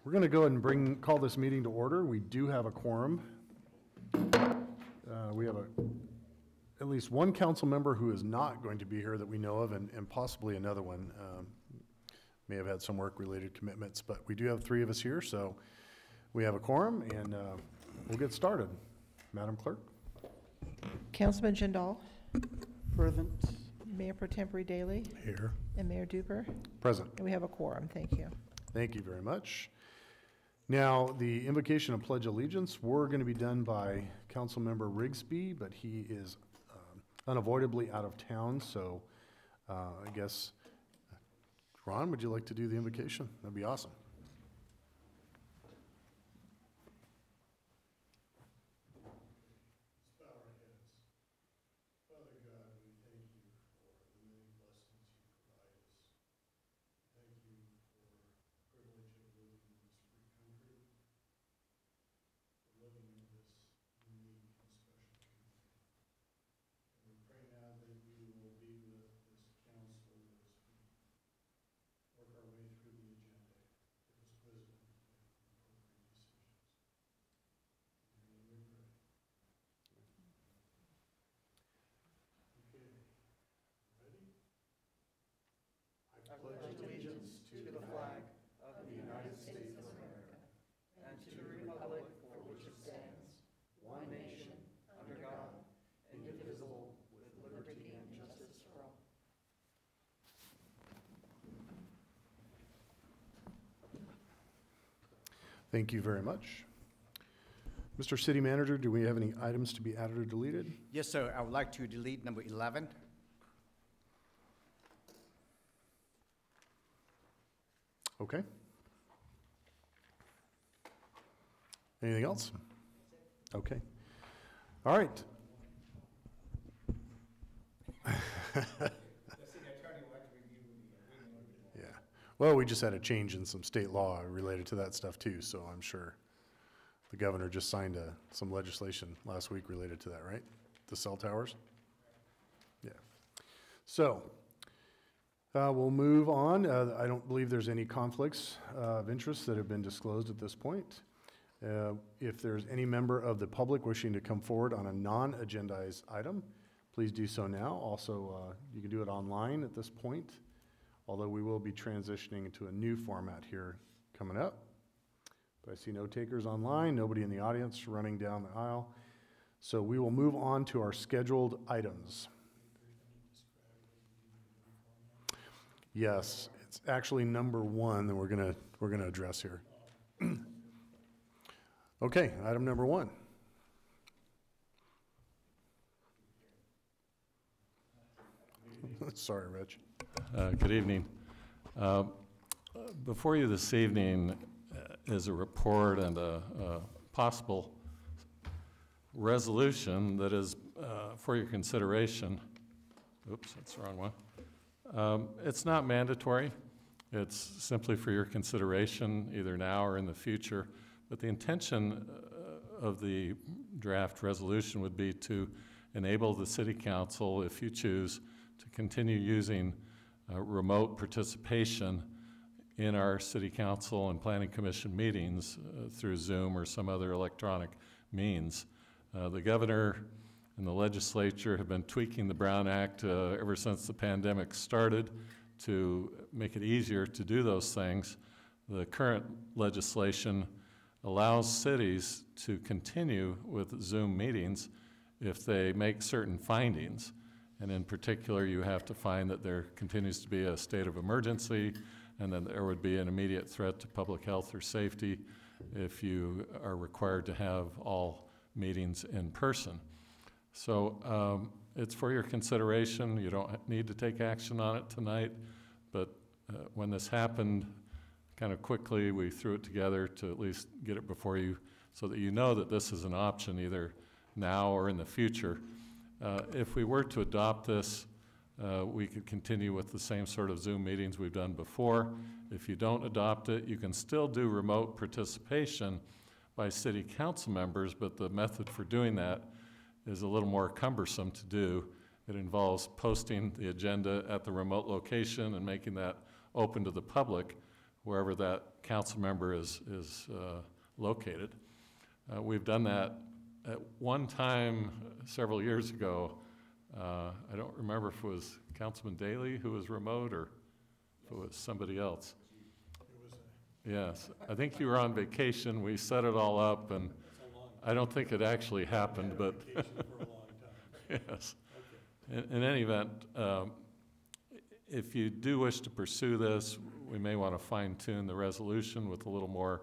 We're going to go ahead and call this meeting to order. We do have a quorum. We have at least one council member who is not going to be here that we know of, and possibly another one. May have had some work-related commitments, but we do have three of us here, so we have a quorum, and we'll get started. Madam Clerk. Councilman Jindal. Present. Mayor Pro Tempore Daly. Here. And Mayor Duper. Present. And we have a quorum. Thank you. Thank you very much. Now, the invocation of Pledge Allegiance were going to be done by Councilmember Rigsby, but he is unavoidably out of town, so I guess, Ron, would you like to do the invocation? That'd be awesome. I pledge allegiance to the flag of the United States of America and to the republic for which it stands, one nation, under God, indivisible, with liberty and justice for all. Thank you very much. Mr. City Manager, do we have any items to be added or deleted? Yes, sir. I would like to delete number 11. Okay. Anything else? Okay. All right. Yeah. Well, we just had a change in some state law related to that stuff too, so I'm sure the governor just signed some legislation last week related to that, right? The cell towers? Yeah. So, we'll move on. I don't believe there's any conflicts of interest that have been disclosed at this point. If there's any member of the public wishing to come forward on a non-agendized item, please do so now. Also, you can do it online at this point, although we will be transitioning into a new format here coming up. But I see no takers online, nobody in the audience running down the aisle. So we will move on to our scheduled items. Yes, it's actually number 1 that we're gonna address here. Okay, item number 1. Sorry, Rich. Good evening. Before you this evening is a report and a possible resolution that is for your consideration. Oops, that's the wrong one. It's not mandatory. It's simply for your consideration, either now or in the future. But the intention of the draft resolution would be to enable the City Council, if you choose, to continue using remote participation in our City Council and Planning Commission meetings through Zoom or some other electronic means. The governor and the legislature have been tweaking the Brown Act ever since the pandemic started to make it easier to do those things. The current legislation allows cities to continue with Zoom meetings if they make certain findings. And in particular, you have to find that there continues to be a state of emergency and then there would be an immediate threat to public health or safety if you are required to have all meetings in person. So it's for your consideration. You don't need to take action on it tonight, but when this happened kind of quickly, we threw it together to at least get it before you so that you know that this is an option either now or in the future. If we were to adopt this, we could continue with the same sort of Zoom meetings we've done before. If you don't adopt it, you can still do remote participation by City Council members, but the method for doing that is a little more cumbersome to do. It involves posting the agenda at the remote location and making that open to the public, wherever that council member is located. We've done that at one time several years ago. I don't remember if it was Councilman Daley who was remote or if it was somebody else. Yes, I think you were on vacation. We set it all up, and I don't think it actually happened, but yes. In any event, if you do wish to pursue this, we may want to fine-tune the resolution with a little more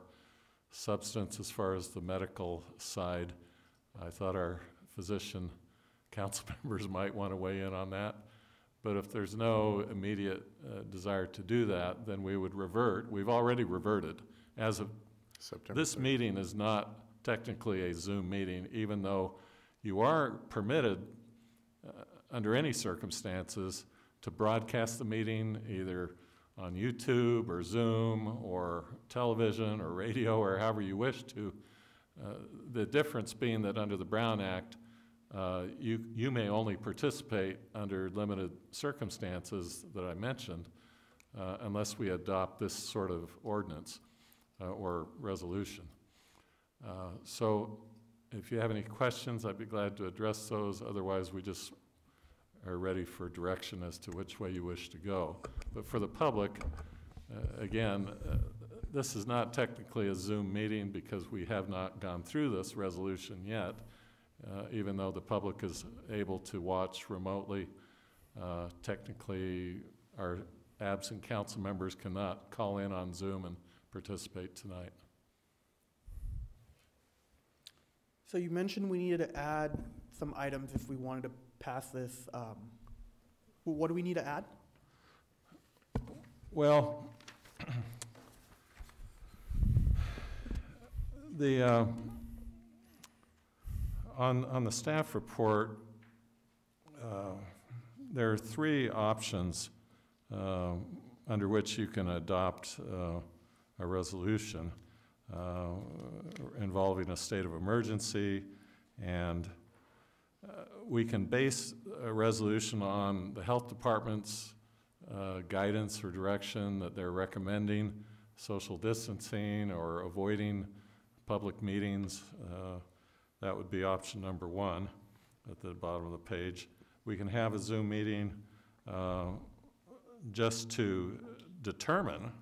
substance as far as the medical side. I thought our physician council members might want to weigh in on that. But if there's no immediate desire to do that, then we would revert. We've already reverted. As of September this 3rd. meeting is not technically a Zoom meeting, even though you are permitted under any circumstances to broadcast the meeting either on YouTube or Zoom or television or radio or however you wish to. The difference being that under the Brown Act, you may only participate under limited circumstances that I mentioned unless we adopt this sort of ordinance or resolution. So if you have any questions, I'd be glad to address those. Otherwise, we just are ready for direction as to which way you wish to go. But for the public, again, this is not technically a Zoom meeting because we have not gone through this resolution yet. Even though the public is able to watch remotely, technically our absent council members cannot call in on Zoom and participate tonight. So you mentioned we needed to add some items if we wanted to pass this. What do we need to add? Well, the on the staff report, there are three options under which you can adopt a resolution involving a state of emergency, and we can base a resolution on the health department's guidance or direction that they're recommending social distancing or avoiding public meetings. That would be option number one at the bottom of the page. We can have a Zoom meeting just to determine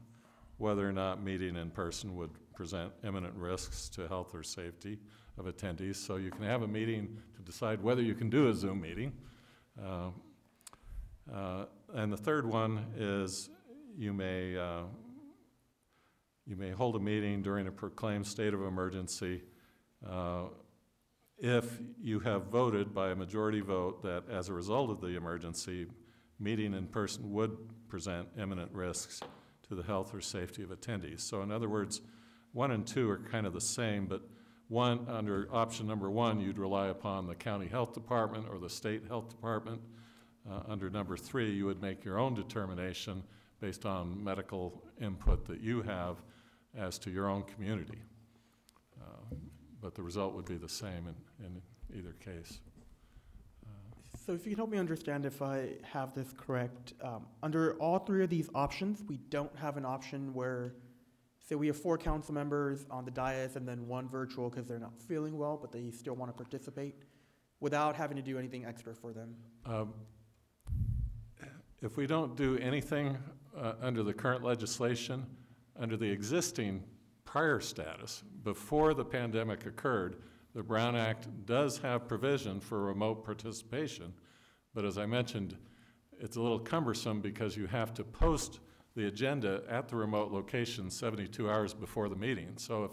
whether or not meeting in person would present imminent risks to health or safety of attendees. So you can have a meeting to decide whether you can do a Zoom meeting. And the third one is you may hold a meeting during a proclaimed state of emergency if you have voted by a majority vote that as a result of the emergency, meeting in person would present imminent risks to the health or safety of attendees. So in other words, 1 and 2 are kind of the same, but under option number 1, you'd rely upon the county health department or the state health department. Under number 3, you would make your own determination based on medical input that you have as to your own community. But the result would be the same in either case. So if you can help me understand if I have this correct, under all three of these options, we don't have an option where, say we have 4 council members on the dais and then 1 virtual because they're not feeling well, but they still want to participate without having to do anything extra for them. If we don't do anything under the current legislation, under the existing prior status, before the pandemic occurred, the Brown Act does have provision for remote participation, but as I mentioned, it's a little cumbersome because you have to post the agenda at the remote location 72 hours before the meeting. So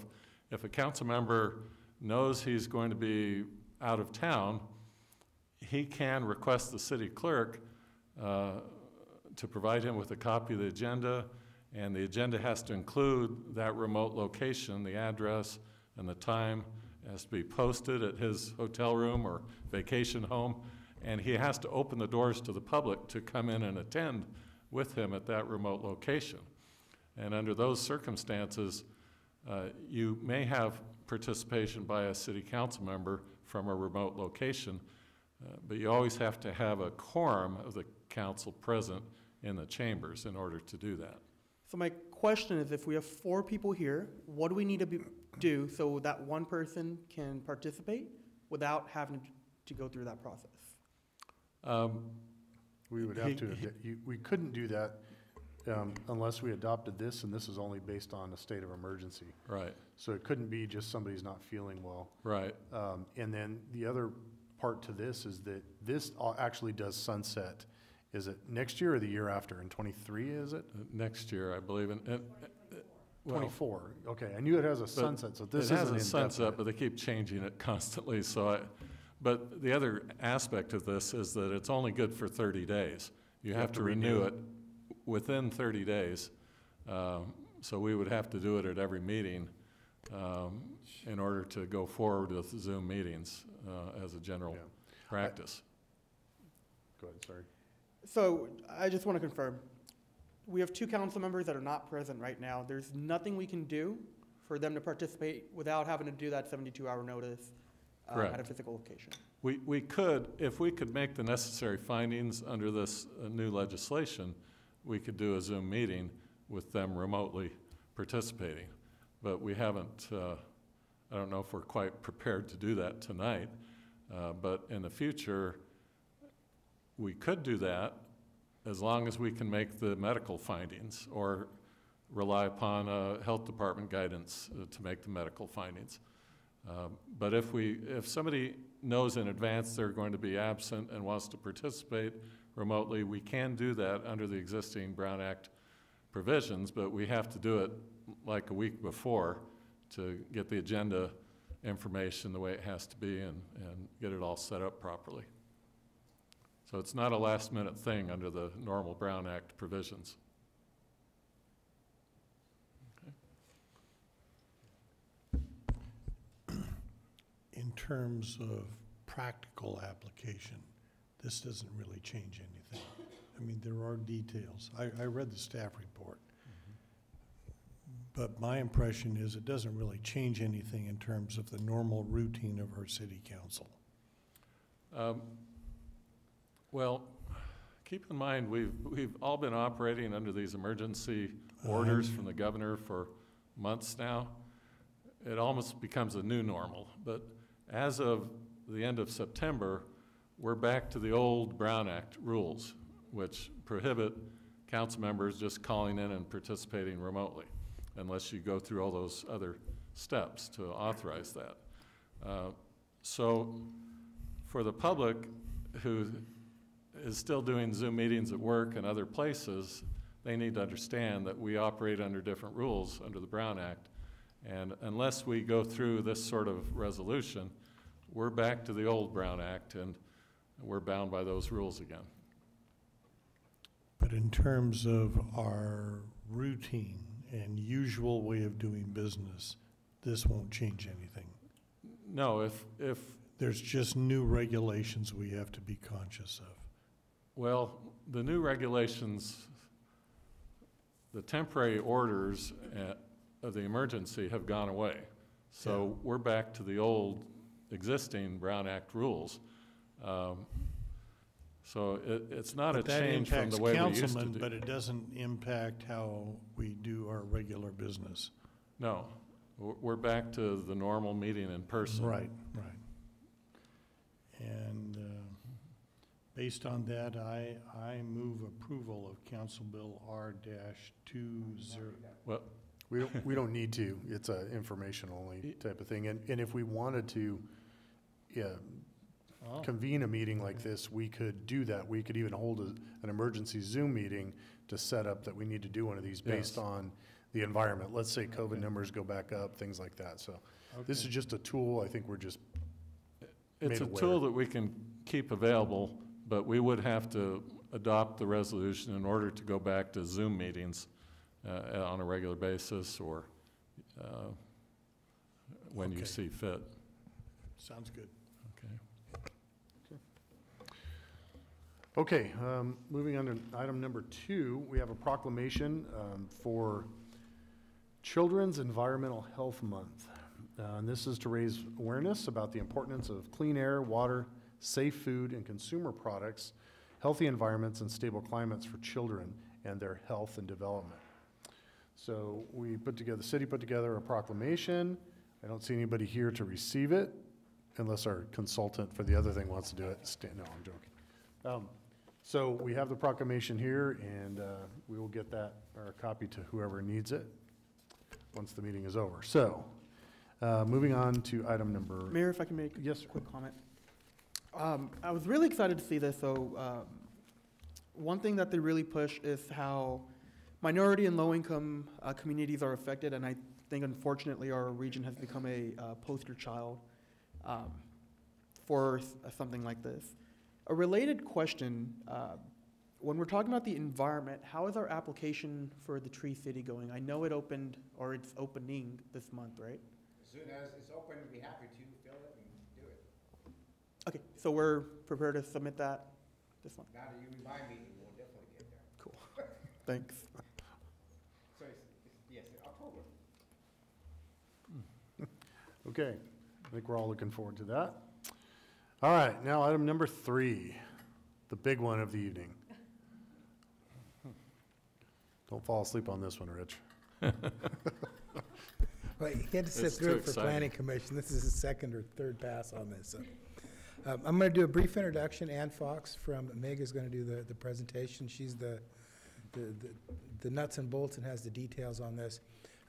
if a council member knows he's going to be out of town, he can request the city clerk to provide him with a copy of the agenda, and the agenda has to include that remote location, the address and the time. It has to be posted at his hotel room or vacation home, and he has to open the doors to the public to come in and attend with him at that remote location. And under those circumstances, you may have participation by a city council member from a remote location, but you always have to have a quorum of the council present in the chambers in order to do that. So my question is, if we have 4 people here, what do we need to do so that one person can participate without having to go through that process? We would have to, we couldn't do that unless we adopted this, and this is only based on a state of emergency. Right, So it couldn't be just somebody's not feeling well. right. And then the other part to this is that this actually does sunset. Is it next year or the year after? In '23, is it? Next year, I believe, well, '24, okay. I knew it has a sunset, so this it has isn't a sunset, indefinite. but they keep changing it constantly, but the other aspect of this is that it's only good for 30 days. You have to renew it within 30 days. So we would have to do it at every meeting in order to go forward with Zoom meetings as a general Yeah. practice. Go ahead, sorry. So I just want to confirm, we have 2 council members that are not present right now. There's nothing we can do for them to participate without having to do that 72-hour notice at a Correct. physical location. We could, if we could make the necessary findings under this new legislation, we could do a Zoom meeting with them remotely participating. But we haven't, I don't know if we're quite prepared to do that tonight, but in the future, we could do that as long as we can make the medical findings or rely upon health department guidance to make the medical findings. But if somebody knows in advance they're going to be absent and wants to participate remotely, we can do that under the existing Brown Act provisions, but we have to do it like a week before to get the agenda information the way it has to be and get it all set up properly. So it's not a last-minute thing under the normal Brown Act provisions. In terms of practical application, this doesn't really change anything. I mean, there are details. I read the staff report. But my impression is it doesn't really change anything in terms of the normal routine of our city council. Well, keep in mind, we've all been operating under these emergency orders from the governor for months now. It almost becomes a new normal. But as of the end of September, we're back to the old Brown Act rules, which prohibit council members just calling in and participating remotely, unless you go through all those other steps to authorize that. So for the public who is still doing Zoom meetings at work and other places, they need to understand that we operate under different rules under the Brown Act. And unless we go through this sort of resolution, we're back to the old Brown Act and we're bound by those rules again. But in terms of our routine and usual way of doing business, this won't change anything. No, if There's just new regulations we have to be conscious of. well, the new regulations, the temporary orders of the emergency have gone away. So we're back to the old existing Brown Act rules. So it's not a But that change from impacts the way we used to councilmen, do. but it doesn't impact how we do our regular business. No, we're back to the normal meeting in person. Right. And based on that, I move approval of Council Bill R-20. Well, We don't need to. It's a information only type of thing. And if we wanted to, convene a meeting like this, we could do that. We could even hold an emergency Zoom meeting to set up that we need to do one of these based Yes. on the environment. Let's say COVID numbers go back up, things like that. So this is just a tool. I think we're just it's made a aware. tool that we can keep available, but we would have to adopt the resolution in order to go back to Zoom meetings on a regular basis or when you Okay. see fit. Sounds good. Okay. Okay, moving on to item number 2, we have a proclamation for Children's Environmental Health Month. And this is to raise awareness about the importance of clean air, water, safe food and consumer products, healthy environments and stable climates for children and their health and development. So the city put together a proclamation. I don't see anybody here to receive it unless our consultant for the other thing wants to do it. No, I'm joking. So we have the proclamation here, and we will get that, or a copy to whoever needs it once the meeting is over. So, moving on to item number. Mayor, if I can make Yes, a sir. quick comment. I was really excited to see this, so one thing that they really push is how minority and low-income communities are affected, and I think unfortunately our region has become a poster child for something like this. A related question, when we're talking about the environment, how is our application for the Tree City going? I know it opened, or it's opening this month, right? As soon as it's open, we'll be happy to fill it and do it. Okay, so we're prepared to submit that this month. Now that you remind me, we'll definitely get there. Cool. Thanks. So yes, in October. Okay, I think we're all looking forward to that. All right, now item number 3, the big one of the evening. Don't fall asleep on this one, Rich. Well, you had to sit It's through too it for exciting. planning commission. This is the second or third pass on this. So, I'm going to do a brief introduction. Ann Fox from MEG is going to do the presentation. She's the nuts and bolts and has the details on this.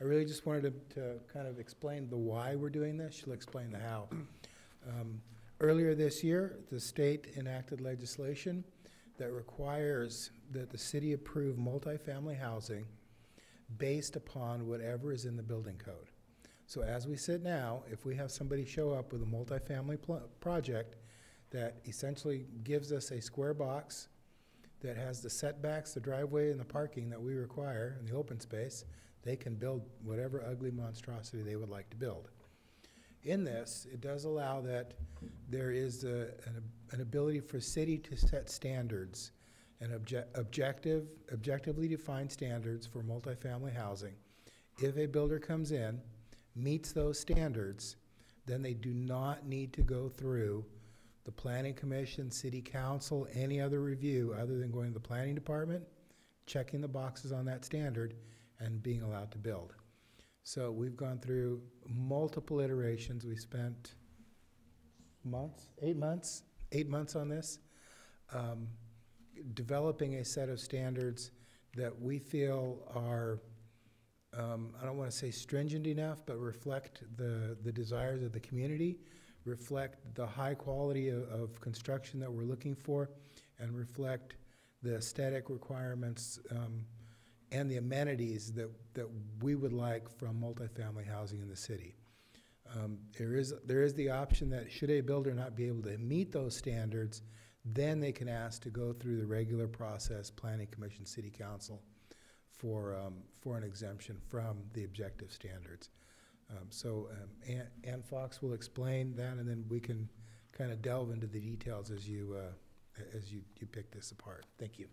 I really just wanted to kind of explain the why we're doing this. She'll explain the how. Earlier this year, the state enacted legislation that requires that the city approve multifamily housing based upon whatever is in the building code. So as we sit now, if we have somebody show up with a multifamily project that essentially gives us a square box that has the setbacks, the driveway, and the parking that we require, and the open space, they can build whatever ugly monstrosity they would like to build. In this, it does allow that there is an ability for city to set standards and objectively defined standards for multifamily housing. If a builder comes in, meets those standards, then they do not need to go through the planning commission, city council, any other review other than going to the planning department, checking the boxes on that standard, and being allowed to build. So we've gone through multiple iterations. We spent 8 months on this, developing a set of standards that we feel are, I don't want to say stringent enough, but reflect the desires of the community, reflect the high quality of construction that we're looking for, and reflect the aesthetic requirements and the amenities that we would like from multifamily housing in the city. There is the option that should a builder not be able to meet those standards, then they can ask to go through the regular process, planning commission, city council, for an exemption from the objective standards. Ann Fox will explain that, and then we can kind of delve into the details as you pick this apart. Thank you.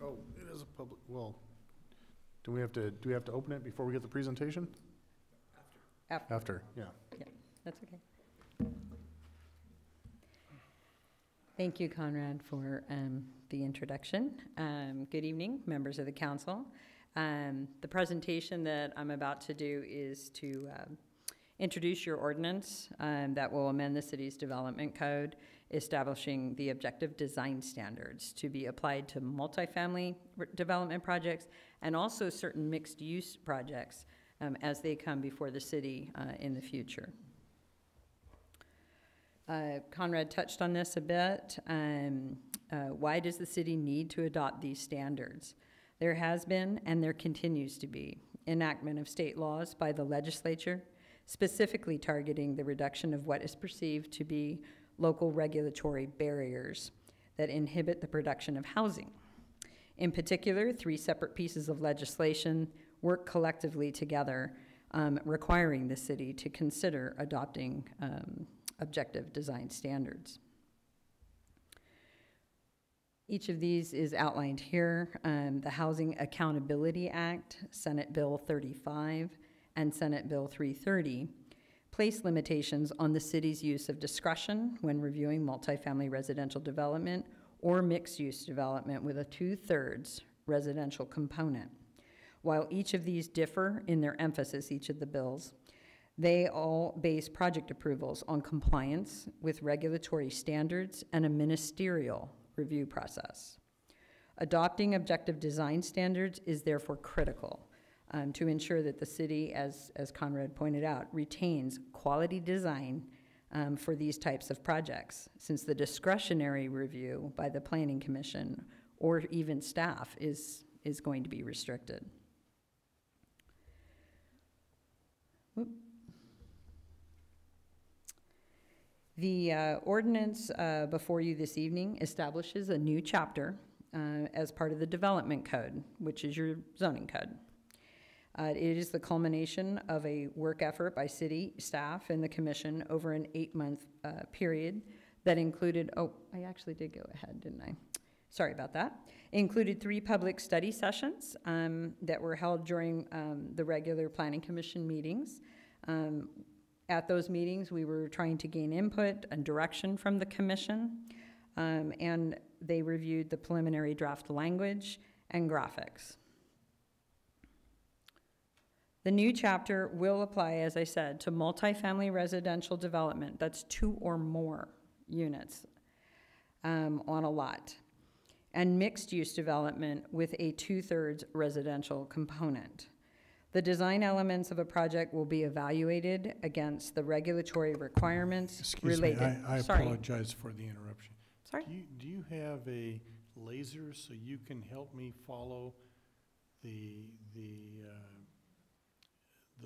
Oh, it is a public, well, do we have to open it before we get the presentation? After, yeah. That's okay. Thank you, Conrad, for the introduction. Good evening, members of the council. The presentation that I'm about to do is to introduce your ordinance that will amend the city's development code, establishing the objective design standards to be applied to multifamily development projects and also certain mixed-use projects as they come before the city in the future. Conrad touched on this a bit. Why does the city need to adopt these standards? There has been, and there continues to be, enactment of state laws by the legislature, specifically targeting the reduction of what is perceived to be local regulatory barriers that inhibit the production of housing. In particular, 3 separate pieces of legislation work collectively together, requiring the city to consider adopting objective design standards. Each of these is outlined here. The Housing Accountability Act, Senate Bill 35, and Senate Bill 330, place limitations on the city's use of discretion when reviewing multifamily residential development or mixed-use development with a 2/3 residential component. While each of these differ in their emphasis, each of the bills, they all base project approvals on compliance with regulatory standards and a ministerial review process. Adopting objective design standards is therefore critical to ensure that the city, as Conrad pointed out, retains quality design for these types of projects, since the discretionary review by the Planning Commission or even staff is going to be restricted. Whoop. The ordinance before you this evening establishes a new chapter as part of the development code, which is your zoning code. It is the culmination of a work effort by city staff and the commission over an 8-month period that included, I actually did go ahead, didn't I? Sorry about that. It included 3 public study sessions that were held during the regular planning commission meetings. At those meetings, we were trying to gain input and direction from the commission, and they reviewed the preliminary draft language and graphics. The new chapter will apply, as I said, to multifamily residential development, that's 2 or more units on a lot, and mixed-use development with a 2/3 residential component. The design elements of a project will be evaluated against the regulatory requirements Excuse related. me, I Sorry. apologize for the interruption. Sorry? Do you have a laser so you can help me follow the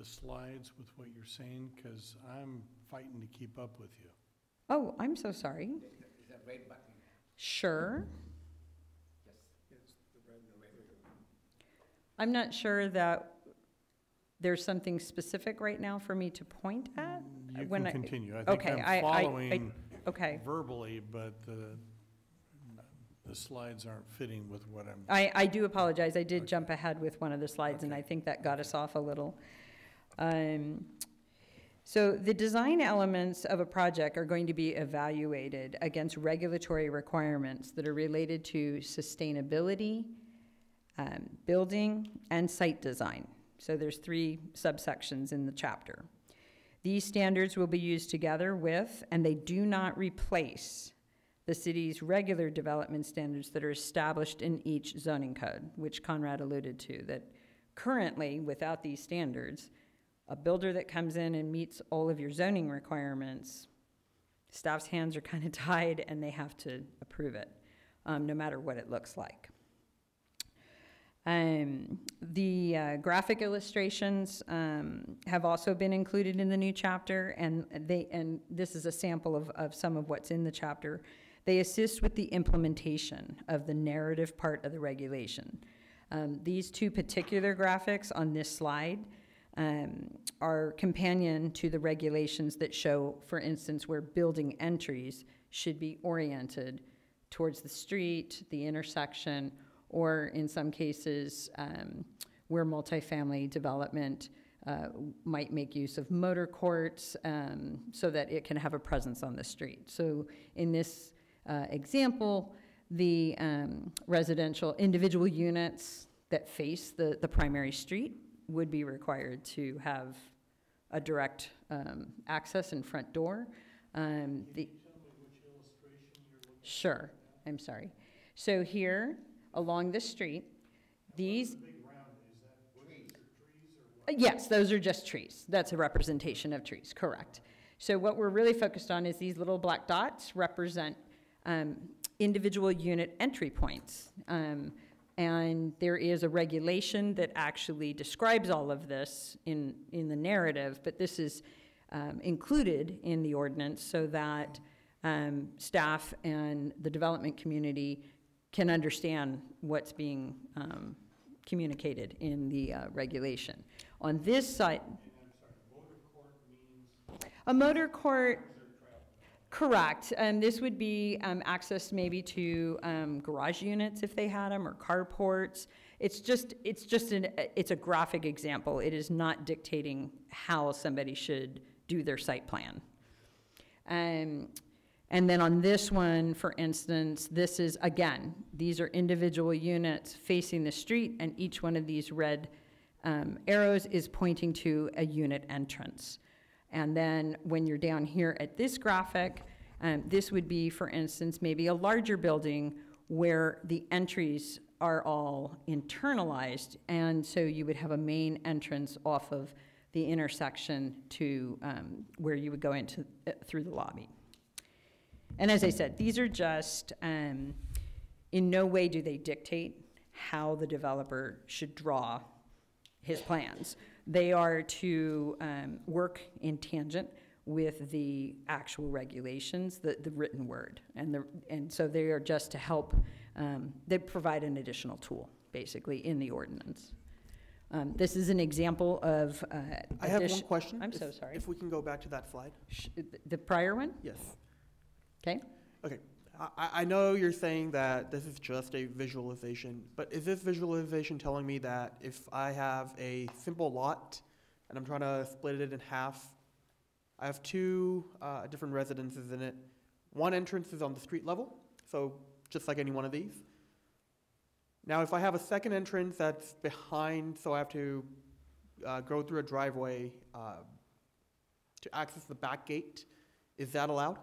slides with what you're saying? Because I'm fighting to keep up with you. Oh, I'm so sorry. Is that red button? Sure. Yes. Yes, the red and the red. I'm not sure that there's something specific right now for me to point at. You when can I- continue. I think okay, I'm following Okay. verbally, but the slides aren't fitting with what I'm. I do apologize. I did Okay. jump ahead with one of the slides, and I think that got us off a little. So the design elements of a project are going to be evaluated against regulatory requirements that are related to sustainability, building, and site design. So there's 3 subsections in the chapter. These standards will be used together with, and they do not replace, the city's regular development standards that are established in each zoning code, which Conrad alluded to, that currently, without these standards, a builder that comes in and meets all of your zoning requirements, staff's hands are kind of tied and they have to approve it, no matter what it looks like. The graphic illustrations have also been included in the new chapter, and this is a sample of some of what's in the chapter. They assist with the implementation of the narrative part of the regulation. These 2 particular graphics on this slide are companion to the regulations that show, for instance, where building entries should be oriented towards the street, the intersection, or in some cases where multifamily development might make use of motor courts so that it can have a presence on the street. So in this example, the residential individual units that face the primary street would be required to have a direct access and front door. Can you tell me which illustration you're looking at? Sure, I'm sorry. So here, along the street, these... The big round, is that bushes or trees or what? Yes, those are just trees. That's a representation of trees, correct. So what we're really focused on is these little black dots represent individual unit entry points. And there is a regulation that actually describes all of this in the narrative, but this is included in the ordinance so that staff and the development community can understand what's being communicated in the regulation. On this side, motor court means? A motor court, correct. This would be access maybe to garage units if they had them, or carports. It's a graphic example. It is not dictating how somebody should do their site plan. And then on this one, for instance, this is, again, these are individual units facing the street, and each one of these red arrows is pointing to a unit entrance. And then when you're down here at this graphic, this would be, for instance, maybe a larger building where the entries are all internalized, and so you would have a main entrance off of the intersection to where you would go into through the lobby. And as I said, these are just, in no way do they dictate how the developer should draw his plans. They are to work in tangent with the actual regulations, the written word. And so they are just to help, they provide an additional tool, basically, in the ordinance. This is an example of. I have one question. I'm so sorry. If we can go back to that slide. The prior one? Yes. Okay. Okay. I know you're saying that this is just a visualization, but is this visualization telling me that if I have a simple lot and I'm trying to split it in half, I have two different residences in it. One entrance is on the street level, so just like any one of these. Now, if I have a second entrance that's behind, so I have to go through a driveway to access the back gate, is that allowed?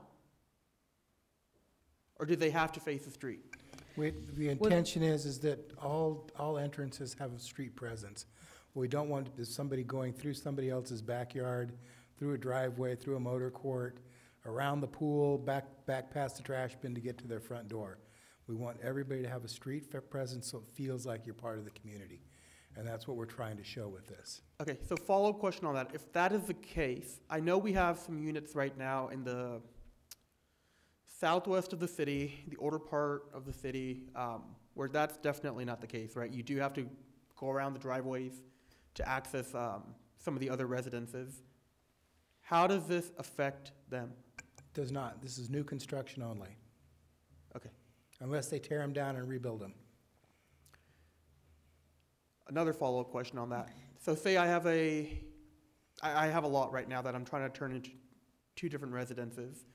Or do they have to face the street? The intention is that all entrances have a street presence. What we don't want is somebody going through somebody else's backyard, through a driveway, through a motor court, around the pool, back past the trash bin to get to their front door. We want everybody to have a street presence so it feels like you're part of the community. And that's what we're trying to show with this. Okay, so follow-up question on that. If that is the case, I know we have some units right now in the southwest of the city, the older part of the city, where that's definitely not the case, right? You do have to go around the driveways to access some of the other residences. How does this affect them? Does not. This is new construction only. Okay. Unless they tear them down and rebuild them. Another follow-up question on that. So say I have a lot right now that I'm trying to turn into two different residences.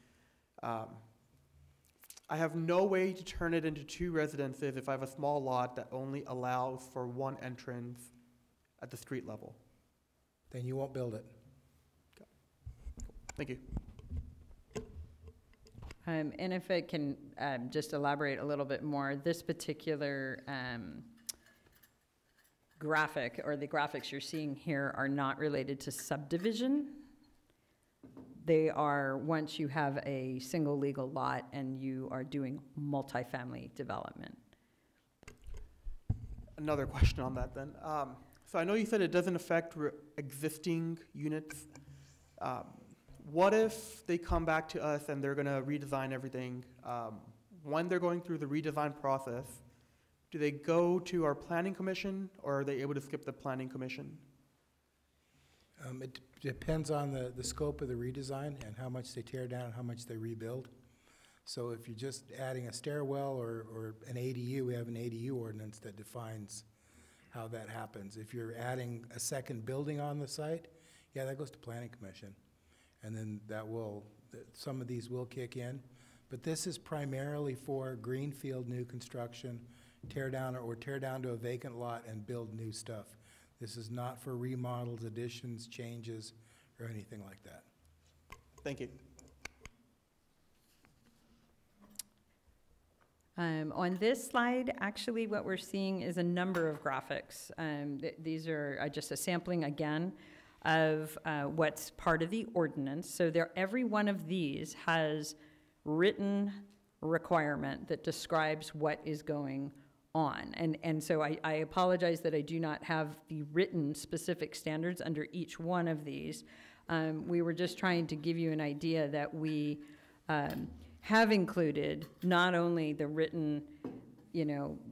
I have no way to turn it into two residences if I have a small lot that only allows for one entrance at the street level. Then you won't build it. Thank you. And if I can just elaborate a little bit more, this particular graphic, or the graphics you're seeing here, are not related to subdivision. They are once you have a single legal lot and you are doing multifamily development. Another question on that then. So I know you said it doesn't affect existing units. What if they come back to us and they're going to redesign everything? When they're going through the redesign process, do they go to our planning commission, or are they able to skip the planning commission? It depends on the scope of the redesign and how much they tear down and how much they rebuild. So if you're just adding a stairwell or an ADU, we have an ADU ordinance that defines how that happens. If you're adding a second building on the site, yeah, that goes to planning commission. And then some of these will kick in. But this is primarily for greenfield new construction, tear down to a vacant lot and build new stuff. This is not for remodels, additions, changes, or anything like that. Thank you. On this slide, actually, what we're seeing is a number of graphics. These are just a sampling, again, of what's part of the ordinance. So every one of these has written requirement that describes what is going on. And so I apologize that I do not have the written specific standards under each one of these. We were just trying to give you an idea that we have included not only the written,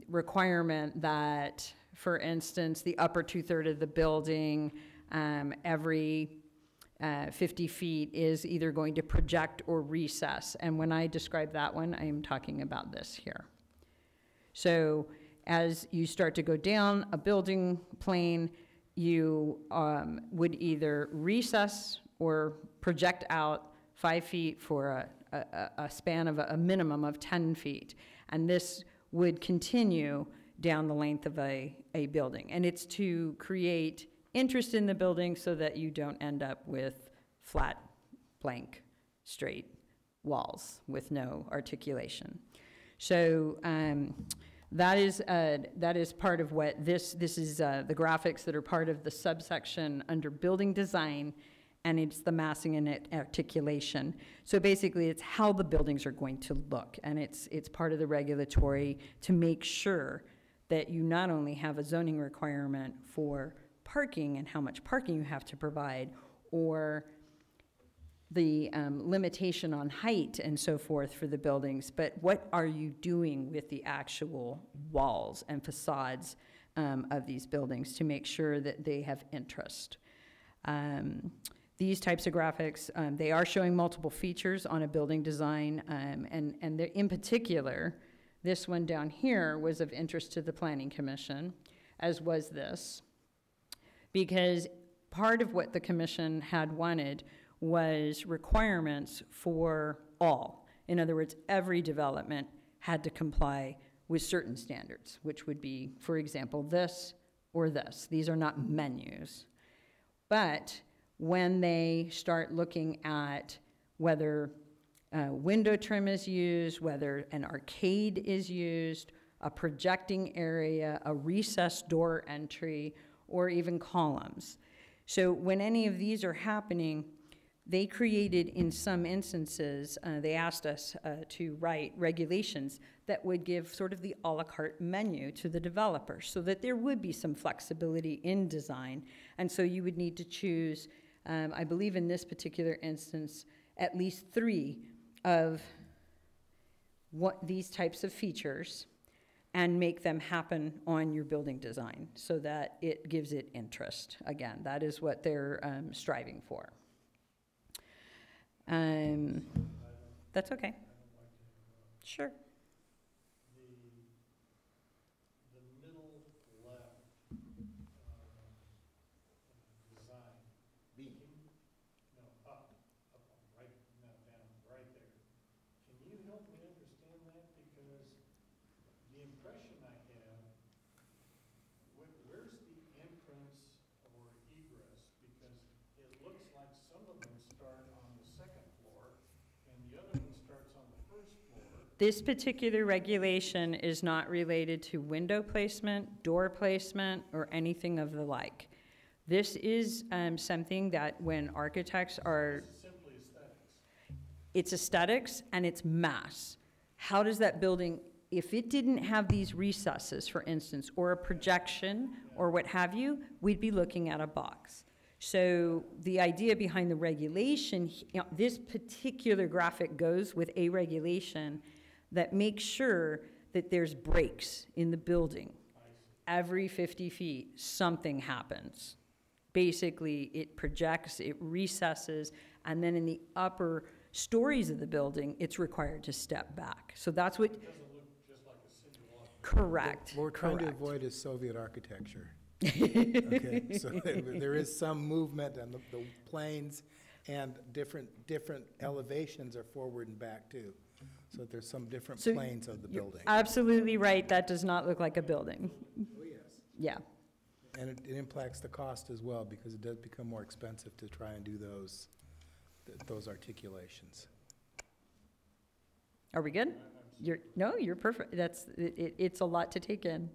requirement that, for instance, the upper 2/3 of the building, every 50 feet is either going to project or recess. And when I describe that one, I am talking about this here. So as you start to go down a building plane, you would either recess or project out 5 feet for a span of a minimum of 10 feet. And this would continue down the length of a building. And it's to create interest in the building so that you don't end up with flat, blank, straight walls with no articulation. So that is part of what this is the graphics that are part of the subsection under building design, and it's the massing and articulation. So basically, it's how the buildings are going to look, and it's part of the regulatory to make sure that you not only have a zoning requirement for parking and how much parking you have to provide, or the limitation on height and so forth for the buildings, but what are you doing with the actual walls and facades of these buildings to make sure that they have interest. These types of graphics, they are showing multiple features on a building design, and in particular, this one down here was of interest to the Planning Commission, as was this, because part of what the commission had wanted was requirements for all. In other words, every development had to comply with certain standards, which would be, for example, this or this. These are not menus. But when they start looking at whether window trim is used, whether an arcade is used, a projecting area, a recessed door entry, or even columns. So when any of these are happening, they created, in some instances, they asked us to write regulations that would give sort of the a la carte menu to the developer so that there would be some flexibility in design. And so you would need to choose, I believe in this particular instance, at least 3 of these types of features and make them happen on your building design so that it gives it interest. Again, that is what they're striving for. That's okay. Sure. The middle left design. B. No, up, right, no, down, right there. Can you help me understand that? Because the impression I have, where's the entrance or egress? Because it looks like some of them start on the second floor and the other one starts on the first floor. This particular regulation is not related to window placement, door placement, or anything of the like. This is something that when architects are... This is simply aesthetics. It's aesthetics and it's mass. How does that building, if it didn't have these recesses, for instance, or a projection or what have you, we'd be looking at a box. So the idea behind the regulation, this particular graphic goes with a regulation that makes sure that there's breaks in the building. Every 50 feet, something happens. Basically, it projects, it recesses, and then in the upper stories of the building, it's required to step back. So that's what... It doesn't look just like a city wall. Correct. What we're trying to correct. avoid is Soviet architecture. Okay, so there is some movement and the planes and different elevations are forward and back too. So there's some different So planes of the You're building. absolutely right, that does not look like a building. Oh, yes. Yeah. And it impacts the cost as well because it does become more expensive to try and do those articulations. Are we good? You're perfect. It's a lot to take in.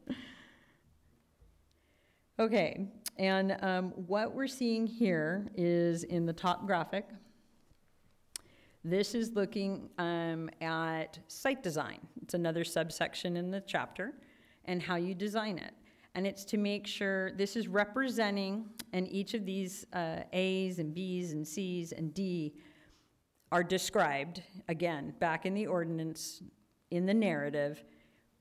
Okay, and what we're seeing here is in the top graphic. This is looking at site design. It's another subsection in the chapter, and how you design it. And it's to make sure this is representing, and each of these A's and B's and C's and D are described, again, back in the ordinance, in the narrative,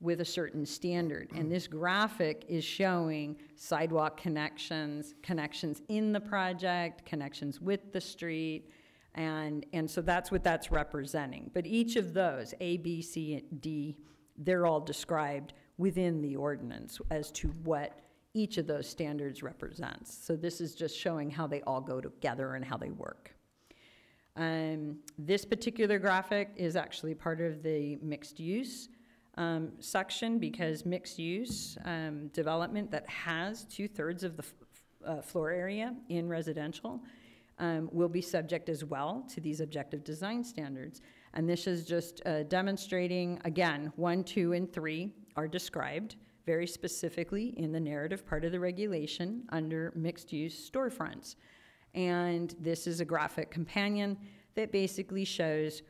with a certain standard. And this graphic is showing sidewalk connections, connections in the project, connections with the street, and so that's what that's representing. But each of those, A, B, C, and D, they're all described within the ordinance as to what each of those standards represents. So this is just showing how they all go together and how they work. This particular graphic is actually part of the mixed use section, because mixed use development that has 2/3 of the floor area in residential will be subject as well to these objective design standards. And this is just demonstrating, again, 1, 2, and 3 are described very specifically in the narrative part of the regulation under mixed-use storefronts. And this is a graphic companion that basically shows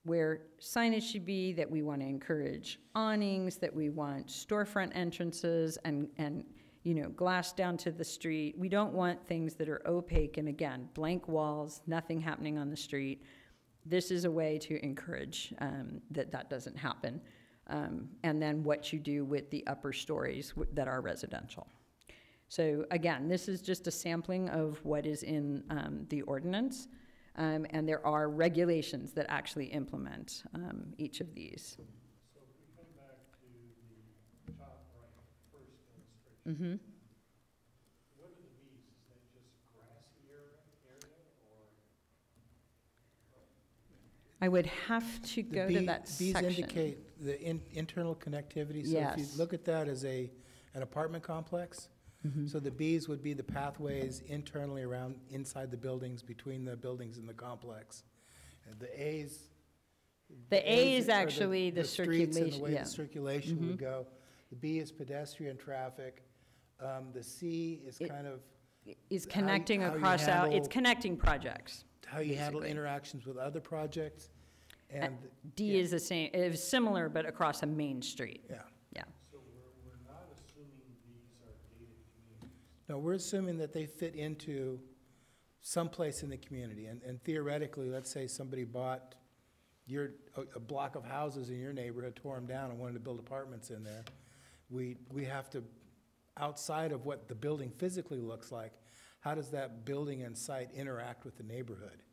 where signage should be, that we want to encourage awnings, that we want storefront entrances and you know, glass down to the street. We don't want things that are opaque and, again, blank walls, nothing happening on the street. This is a way to encourage that doesn't happen. And then what you do with the upper stories that are residential. So again, this is just a sampling of what is in the ordinance, and there are regulations that actually implement each of these. So if we come back to the top right, first illustration. What are the bees? Is that just grassy area or? I would have to go to that Bees section. indicate the internal connectivity. So if you Yes. look at that as an apartment complex, so the Bs would be the pathways internally around, inside the buildings, between the buildings in the complex. And the As. The A is are actually the streets and the way circulation, the circulation would go. The B is pedestrian traffic. The C is It- kind of is connecting how you across out, it's handle- connecting projects. how you handle Basically. interactions with other projects. And, D yeah. is the same, it is similar, but across a main street. yeah. Yeah. So we're not assuming these are gated communities. No, we're assuming that they fit into someplace in the community. And theoretically, let's say somebody bought a block of houses in your neighborhood, tore them down and wanted to build apartments in there. We have to, outside of what the building physically looks like, how does that building and site interact with the neighborhood?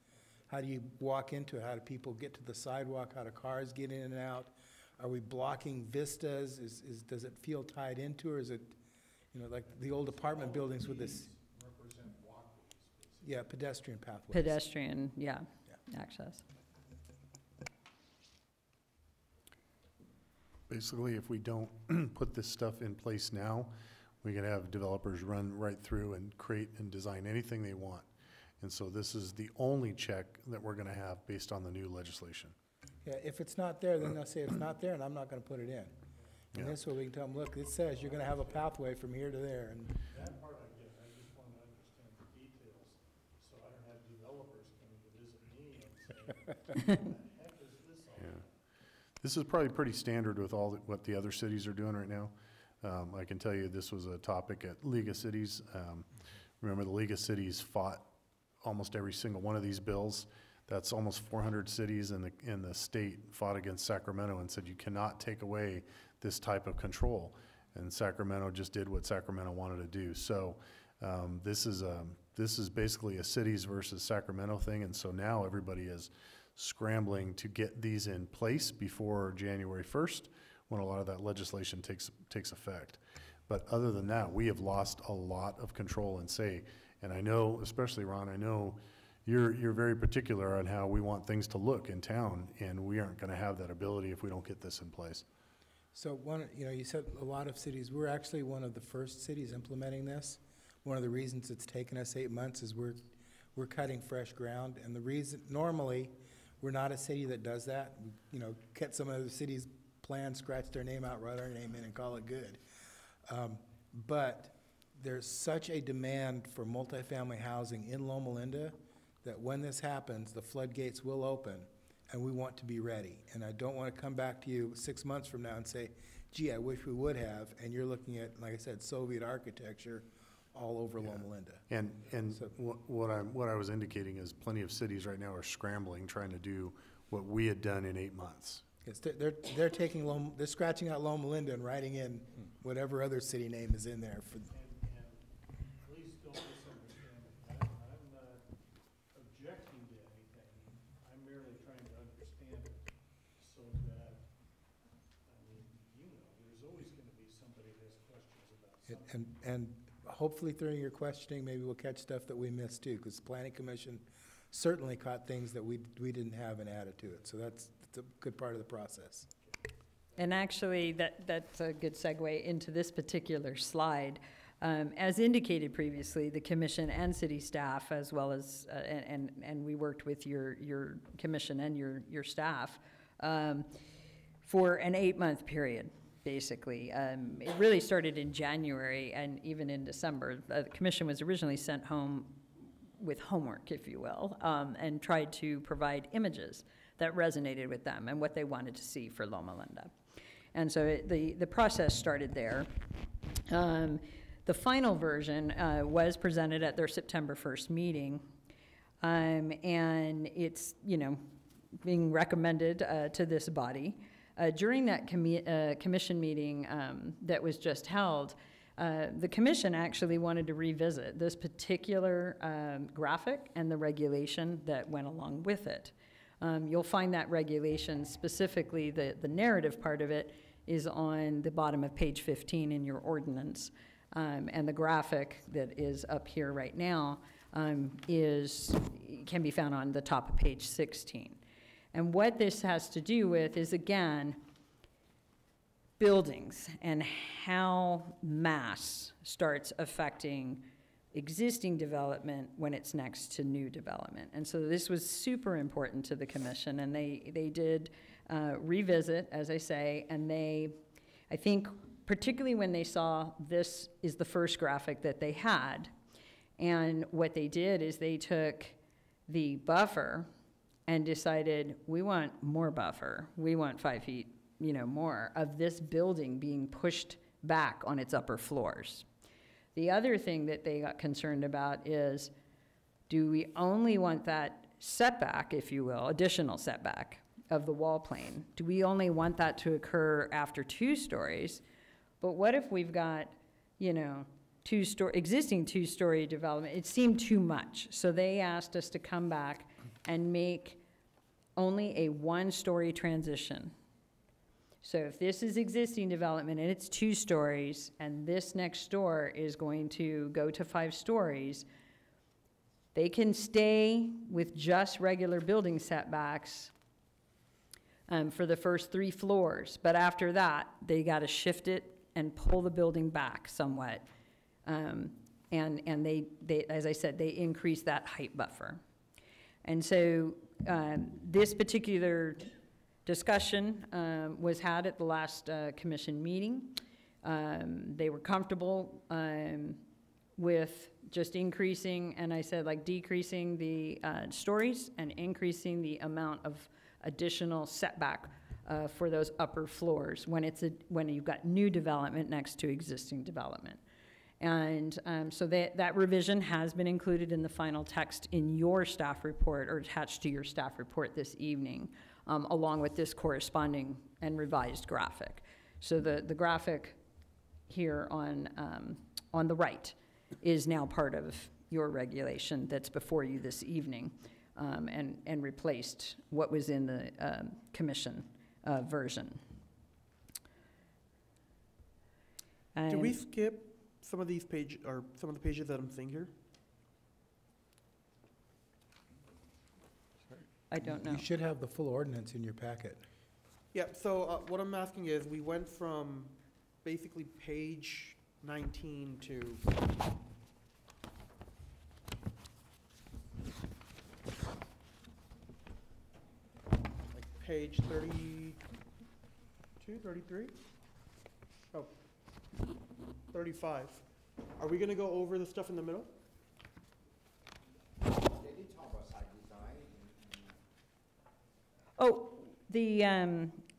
How do you walk into it? How do people get to the sidewalk? How do cars get in and out? Are we blocking vistas? Does it feel tied into, or is it, you know, like the old apartment buildings with this? Represent walkways, basically. Yeah, pedestrian pathways. Pedestrian, yeah, access. Basically, if we don't put this stuff in place now, we can have developers run right through and create and design anything they want. And so this is the only check that we're gonna have based on the new legislation. Yeah, if it's not there, then they'll say it's not there, and I'm not gonna put it in. Yeah. And this way we can tell them, look, it says you're gonna have a pathway from here to there, and That part I get, I just want to understand the details, so I don't have developers coming to visit me and saying, what the heck is this all Yeah. about? This is probably pretty standard with what the other cities are doing right now. I can tell you this was a topic at League of Cities. Remember, the League of Cities fought almost every single one of these bills. That's almost 400 cities in the state fought against Sacramento and said you cannot take away this type of control. And Sacramento just did what Sacramento wanted to do. So this is basically a cities versus Sacramento thing. And so now everybody is scrambling to get these in place before January 1st, when a lot of that legislation takes effect. But other than that, we have lost a lot of control and say. And I know, especially Ron, I know you're very particular on how we want things to look in town, and we aren't going to have that ability if we don't get this in place. so you said a lot of cities, we're actually one of the first cities implementing this. One of the reasons it's taken us 8 months is we're cutting fresh ground, and the reason, normally, we're not a city that does that. We, cut some of the cities' plans, scratch their name out, write our name in, and call it good. But there's such a demand for multifamily housing in Loma Linda that when this happens, the floodgates will open, and we want to be ready. And I don't want to come back to you 6 months from now and say, gee, I wish we would have, and you're looking at, like I said, Soviet architecture all over Loma Linda. And So- what I was indicating is plenty of cities right now are scrambling, trying to do what we had done in 8 months. Yes, they're taking they're scratching out Loma Linda and writing in whatever other city name is in there for. And please don't misunderstand me. I'm not objecting to anything. I'm merely trying to understand it so that, there's always going to be somebody that has questions about something. And hopefully through your questioning, maybe we'll catch stuff that we missed too, because the Planning Commission certainly caught things that we didn't have and added to it. So that's a good part of the process. And actually, that's a good segue into this particular slide. As indicated previously, the commission and city staff, as well as, and we worked with your commission and your staff for an 8-month period, basically. It really started in January and even in December. The commission was originally sent home with homework, if you will, and tried to provide images that resonated with them and what they wanted to see for Loma Linda. And so the process started there. The final version was presented at their September 1st meeting, and it's, being recommended to this body. During that commission meeting that was just held, the commission actually wanted to revisit this particular graphic and the regulation that went along with it. You'll find that regulation, specifically the narrative part of it, is on the bottom of page 15 in your ordinance. And the graphic that is up here right now can be found on the top of page 16. And what this has to do with is, again, buildings and how mass starts affecting existing development when it's next to new development. And so this was super important to the commission, and they did revisit, as I say, and I think particularly when they saw this is the first graphic that they had, and what they did is they took the buffer and decided, we want more buffer. We want 5 feet, more of this building being pushed back on its upper floors. The other thing that they got concerned about is, do we only want that setback, if you will, additional setback of the wall plane? Do we only want that to occur after 2 stories? But what if we've got, existing 2-story development? It seemed too much. So they asked us to come back and make only a 1-story transition. So if this is existing development and it's 2 stories, and this next door is going to go to 5 stories, they can stay with just regular building setbacks for the first 3 floors. But after that, they got to shift it and pull the building back somewhat. And they, as I said, they increase that height buffer. And so this particular discussion was had at the last commission meeting. They were comfortable with just increasing, and I said, like, decreasing the stories and increasing the amount of additional setback for those upper floors when you've got new development next to existing development. And so that revision has been included in the final text in your staff report, or attached to your staff report this evening, along with this corresponding and revised graphic. So the graphic here on the right is now part of your regulation that's before you this evening, and replaced what was in the commission version. Did we skip some of these some of the pages that I'm seeing here? I don't know. You should have the full ordinance in your packet. Yeah, so what I'm asking is, we went from basically page 19 to page 32, 33? Oh, 35. Are we gonna go over the stuff in the middle? They did talk about site design Oh,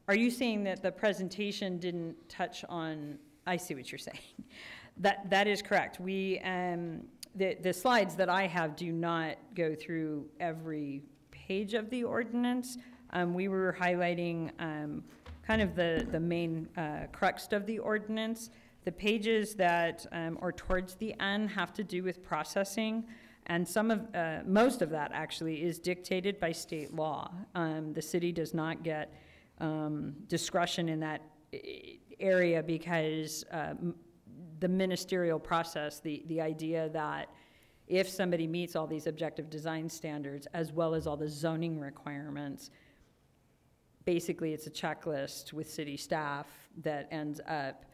are you saying that the presentation didn't touch on, I see what you're saying. That is correct. We, the slides that I have do not go through every page of the ordinance. We were highlighting kind of the main crux of the ordinance. The pages that are towards the end have to do with processing, and most of that actually is dictated by state law. The city does not get discretion in that area because the ministerial process, the idea that if somebody meets all these objective design standards, as well as all the zoning requirements, basically it's a checklist with city staff that ends up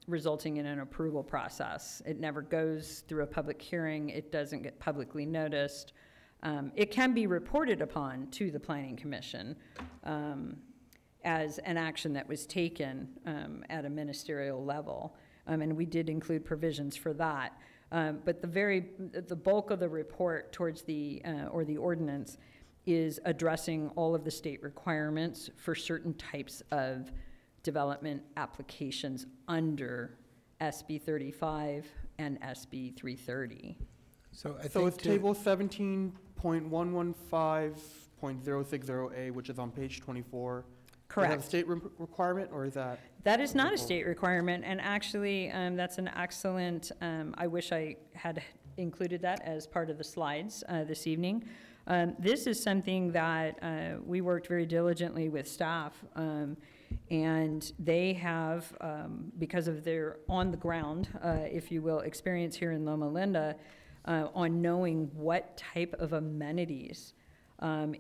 resulting in an approval process. It never goes through a public hearing. It doesn't get publicly noticed. It can be reported upon to the Planning Commission as an action that was taken at a ministerial level. And we did include provisions for that. But the bulk of the report towards or the ordinance is addressing all of the state requirements for certain types of development applications under SB 35 and SB 330. So I So think it's to- table 17.115.060A, which is on page 24. Is that a Correct. state requirement, or is that? That is not a state requirement, and actually, that's an excellent, I wish I had included that as part of the slides this evening. This is something that we worked very diligently with staff, and they have, because of their on-the-ground, if you will, experience here in Loma Linda, on knowing what type of amenities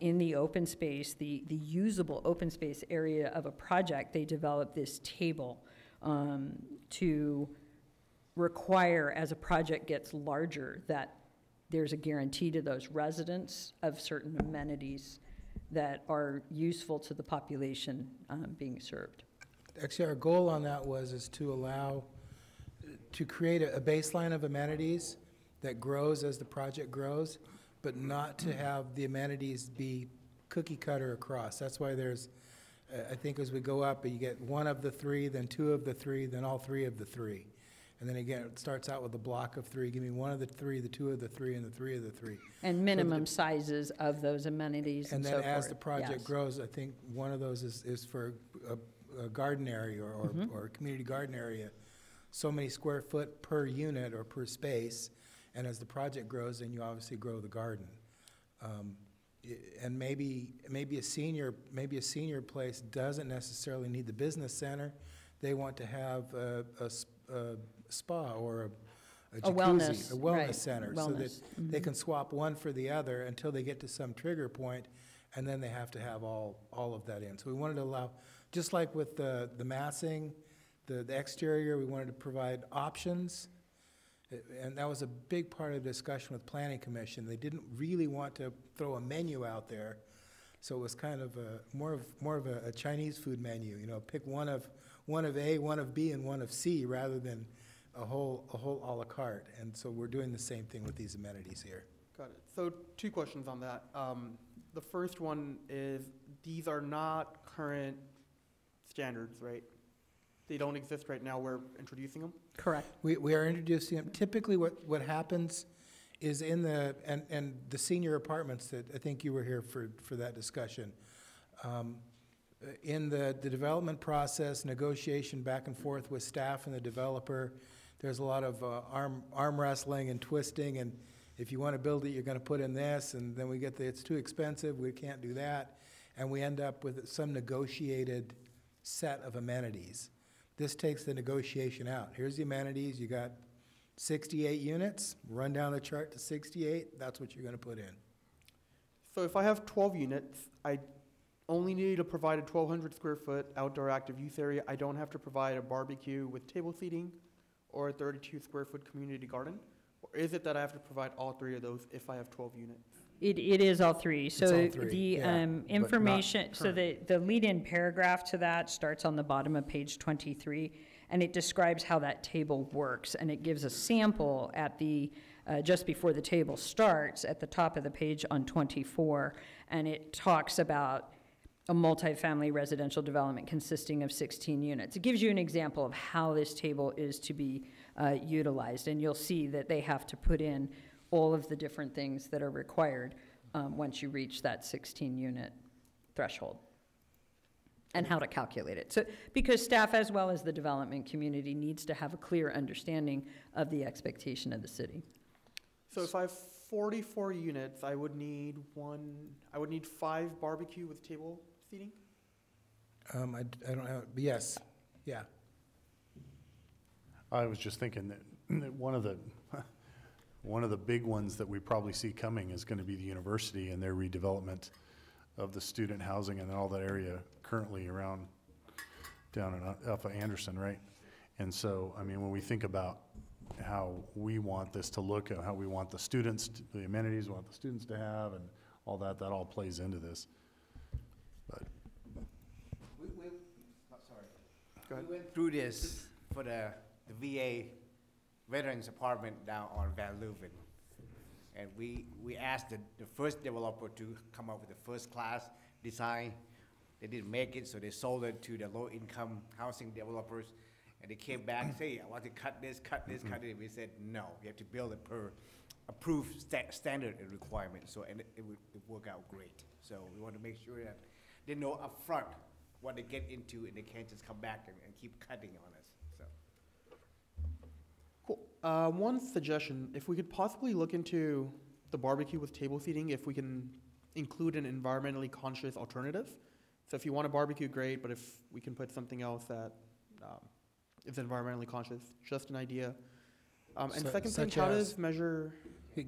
in the open space, the usable open space area of a project, they developed this table to require, as a project gets larger, that there's a guarantee to those residents of certain amenities that are useful to the population being served. Actually, our goal on that is to create a baseline of amenities that grows as the project grows, but not to have the amenities be cookie cutter across. That's why there's, I think as we go up, you get one of the three, then two of the three, then all three of the three. And then again, it starts out with a block of three. Give me one of the three, the two of the three, and the three of the three. And minimum sizes of those amenities and so And forth. then as the project Yes. grows, I think one of those is for a garden area or a community garden area. So many square foot per unit or per space. And as the project grows, then you obviously grow the garden. And maybe a senior place doesn't necessarily need the business center. They want to have a spa or a jacuzzi, wellness, a wellness right, center, so that wellness. they can swap one for the other until they get to some trigger point, and then they have to have all of that in. So we wanted to allow, just like with the massing, the exterior, we wanted to provide options. And that was a big part of the discussion with Planning Commission. They didn't really want to throw a menu out there, so it was kind of more of a Chinese food menu. You know, pick one of A, one of B, and one of C, rather than a whole a la carte. And so we're doing the same thing with these amenities here. Got it. So 2 questions on that. The first one is, these are not current standards, right? They don't exist right now, we're introducing them? Correct. We are introducing them. Typically what happens is in the senior apartments that I think you were here for that discussion. In the development process, negotiation back and forth with staff and the developer, there's a lot of arm wrestling and twisting, and if you want to build it, you're going to put in this, and then we get it's too expensive, we can't do that, and we end up with some negotiated set of amenities. This takes the negotiation out. Here's the amenities. You got 68 units. Run down the chart to 68. That's what you're going to put in. So if I have 12 units, I only need to provide a 1,200 square foot outdoor active use area. I don't have to provide a barbecue with table seating or a 32 square foot community garden? Or is it that I have to provide all 3 of those if I have 12 units? It is all three. So all three, the yeah, information, so the lead-in paragraph to that starts on the bottom of page 23, and it describes how that table works, and it gives a sample at the, just before the table starts, at the top of the page on 24, and it talks about a multifamily residential development consisting of 16 units. It gives you an example of how this table is to be utilized, and you'll see that they have to put in all of the different things that are required once you reach that 16-unit threshold, and how to calculate it. So, because staff as well as the development community needs to have a clear understanding of the expectation of the city. So if I have 44 units, I would need 5 barbecue with table seating? I don't have, yes, yeah. I was just thinking that one of the one of the big ones that we probably see coming is gonna be the university and their redevelopment of the student housing and all that area currently around down in Alpha Anderson, right? And so, I mean, when we think about how we want this to look, and how we want the students, the amenities we want the students to have, and all that, that all plays into this. But Sorry. Go ahead. We went through this for the VA Veterans Apartment down on Van Leuven. And we asked the first developer to come up with the first class design. They didn't make it, so they sold it to the low-income housing developers. And they came back and said, I want to cut this, cut this, cut it. We said, no, you have to build it per approved standard and requirement. So, and it would work out great. So we want to make sure that they know upfront what they get into, and they can't just come back and keep cutting on us, so. Cool. One suggestion, if we could possibly look into the barbecue with table seating, if we can include an environmentally conscious alternative. So if you want a barbecue, great, but if we can put something else that is environmentally conscious, just an idea. And Su- second thing, such how as? does measure,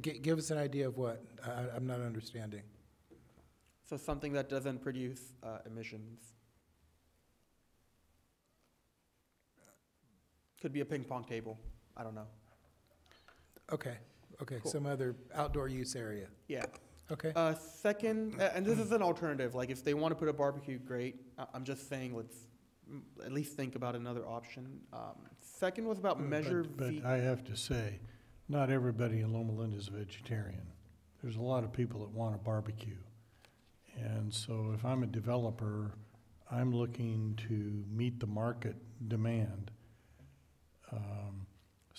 Give us an idea of what? I'm not understanding. so something that doesn't produce emissions? Could be a ping pong table, I don't know. Okay, okay, Cool. some other outdoor use area. Yeah. Okay, Second, and this is an alternative, like if they want to put a barbecue, great. I'm just saying, let's at least think about another option. Second was about measure V. But I have to say, not everybody in Loma Linda is a vegetarian. There's a lot of people that want a barbecue. And so if I'm a developer, I'm looking to meet the market demand.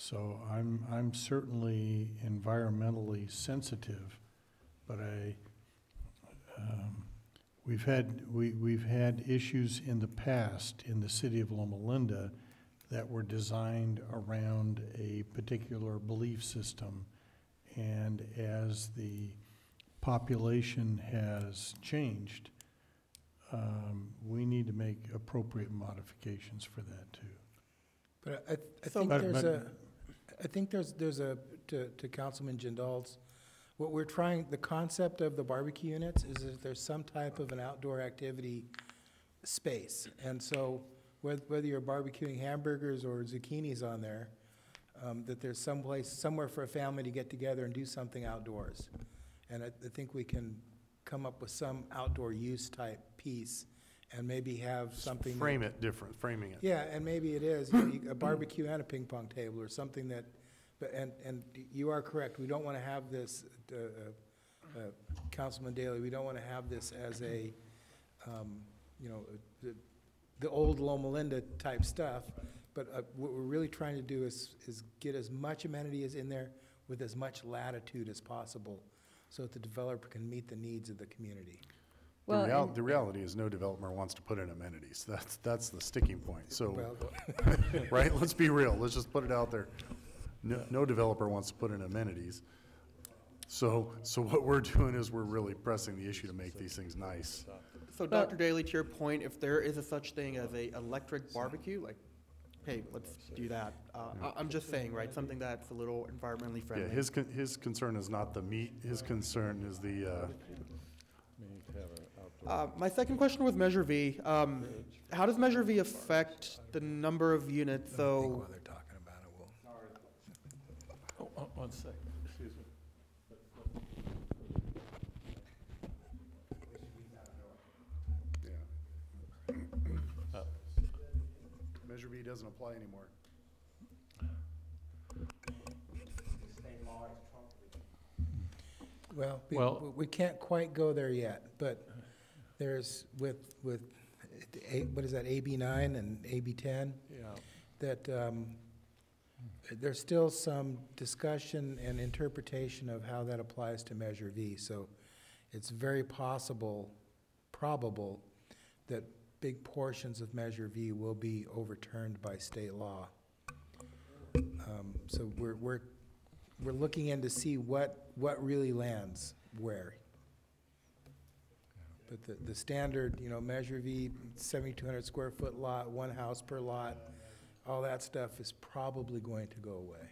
So I'm certainly environmentally sensitive, but we've had issues in the past in the city of Loma Linda that were designed around a particular belief system. And as the population has changed, we need to make appropriate modifications for that too. but I So- think But- there's but- a, I think there's a, to Councilman Jindal's, what we're trying, the concept of the barbecue units is that there's some type of an outdoor activity space. And so whether you're barbecuing hamburgers or zucchinis on there, that there's somewhere for a family to get together and do something outdoors. And I think we can come up with some outdoor use type piece and maybe have something. Frame it different, framing it. Yeah, and maybe it is, you know, a barbecue and a ping pong table or something that, and you are correct, we don't want to have this, Councilman Daley, we don't want to have this as a, you know, the old Loma Linda type stuff, but what we're really trying to do is get as much amenity as in there with as much latitude as possible, so that the developer can meet the needs of the community. Well, The reality is no developer wants to put in amenities. That's the sticking point. So, Well, right, let's be real. Let's just put it out there. No developer wants to put in amenities. So what we're doing is we're really pressing the issue to make these things nice. So Dr. Daly, to your point, if there is a such thing as a electric barbecue, like, hey, let's do that. I'm just saying, right, something that's a little environmentally Yeah, friendly. his concern is not the meat. His concern is the, My second question was Measure V. How does Measure V affect the number of units? I think So, while they're talking about it, we'll. One second, excuse me. yeah. Measure B doesn't apply anymore. Well, Well- we can't quite go there yet, but there's what is that, AB 9 and AB 10? Yeah. That there's still some discussion and interpretation of how that applies to Measure V. So it's very probable that big portions of Measure V will be overturned by state law. So we're looking in to see what really lands where. But the standard, you know, Measure V, 7,200 square foot lot, one house per lot, all that stuff is probably going to go away.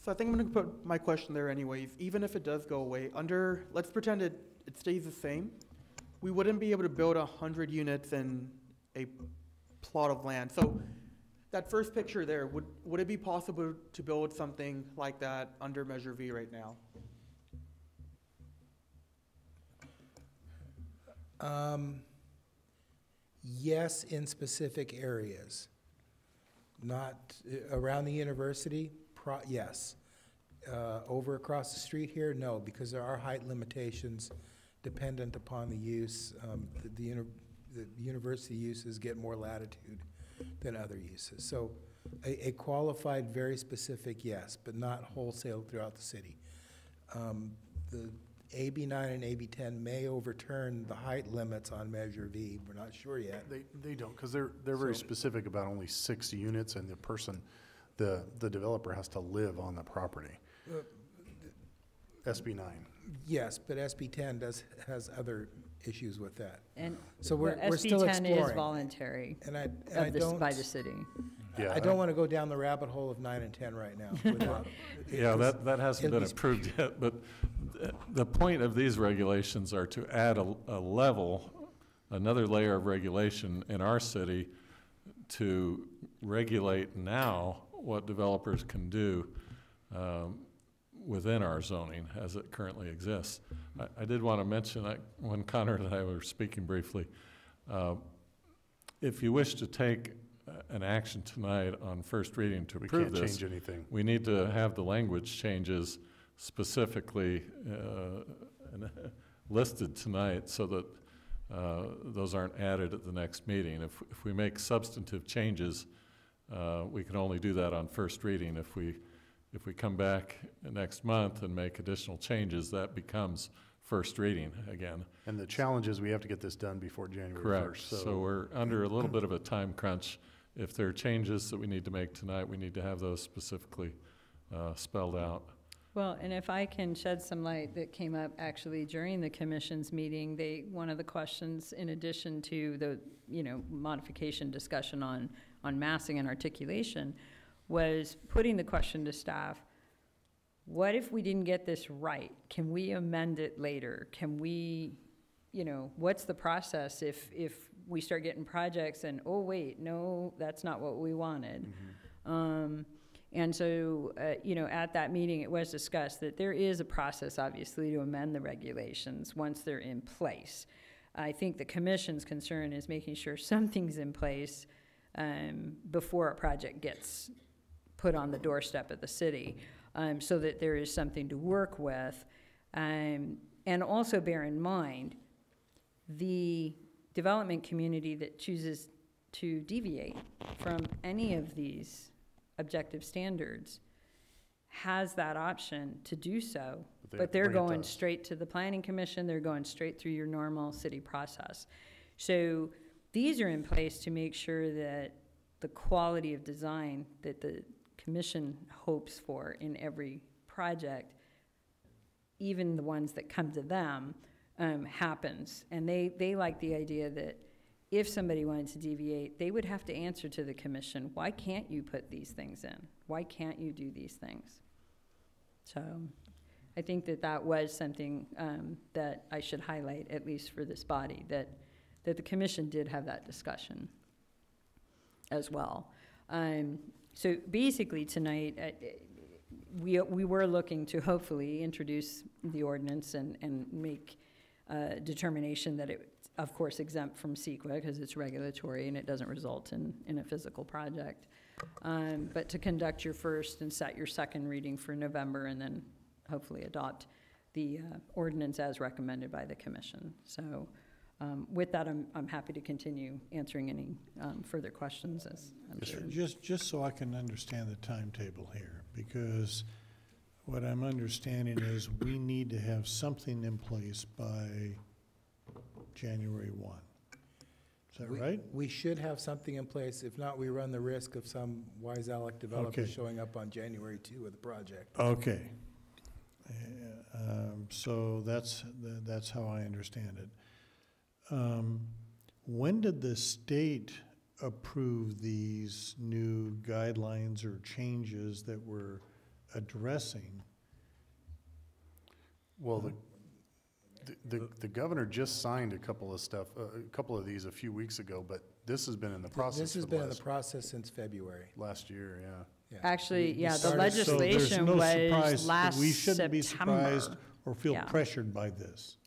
So I think I'm gonna put my question there anyways, even if it does go away, let's pretend it stays the same. We wouldn't be able to build 100 units in a plot of land. So that first picture there, would it be possible to build something like that under Measure V right now? Yes, in specific areas. Not around the university, yes. Over across the street here, no, because there are height limitations dependent upon the use. The university uses get more latitude than other uses. So a qualified, very specific, yes, but not wholesale throughout the city. The AB 9 and AB 10 may overturn the height limits on Measure V. We're not sure yet. They don't, because they're very So- specific about only 6 units, and the developer has to live on the property. SB 9. Yes, but SB 10 has other issues with that. And So we're SB still 10 is exploring. voluntary And I of this, don't, by the city. Yeah, I don't want to go down the rabbit hole of 9 and 10 right now. without- Yeah, that hasn't it'll been be approved yet, but the point of these regulations are to add a level, another layer of regulation in our city to regulate now what developers can do within our zoning as it currently exists. I did want to mention, when Connor and I were speaking briefly, if you wish to take an action tonight on first reading to we approve can't this, change anything. we need to have the language changes specifically listed tonight so that those aren't added at the next meeting. If we make substantive changes, we can only do that on first reading. If we come back next month and make additional changes, that becomes first reading again. And the challenge is we have to get this done before January 1st. Correct. So we're under a little bit of a time crunch. If there are changes that we need to make tonight, we need to have those specifically spelled out. Well, and if I can shed some light that came up actually during the commission's meeting, one of the questions, in addition to the, modification discussion on massing and articulation, was putting the question to staff, what if we didn't get this right? Can we amend it later? Can we, what's the process if we start getting projects and, oh, wait, no, that's not what we wanted? And so, at that meeting, it was discussed that there is a process, obviously, to amend the regulations once they're in place. I think the commission's concern is making sure something's in place before a project gets put on the doorstep of the city, so that there is something to work with. And also bear in mind, the development community that chooses to deviate from any of these objective standards has that option to do so, but they're going straight to the planning commission, they're going straight through your normal city process. So these are in place to make sure that the quality of design that the commission hopes for in every project, even the ones that come to them, happens. And they like the idea that if somebody wanted to deviate, they would have to answer to the commission, why can't you put these things in? Why can't you do these things? So I think that was something that I should highlight, at least for this body, that the commission did have that discussion as well. So basically tonight, we were looking to hopefully introduce the ordinance and make a determination that it, of course, exempt from CEQA because it's regulatory and it doesn't result in a physical project. But to conduct your first and set your second reading for November and then hopefully adopt the ordinance as recommended by the commission. So with that, I'm happy to continue answering any further questions. As I'm sure. Just so I can understand the timetable here, because what I'm understanding is we need to have something in place by January 1. Is that right? We should have something in place. If not, we run the risk of some wise Alec developer Okay. showing up on January 2 with the project. Okay. So that's how I understand it. When did the state approve these new guidelines or changes that were addressing. Well, the governor just signed a couple of these a few weeks ago, but this has been in the process This has for been in the process since February. last year, yeah. Yeah. Actually, We yeah, the started- So there's legislation no was surprise- last We shouldn't be surprised September. or feel Yeah. pressured by this.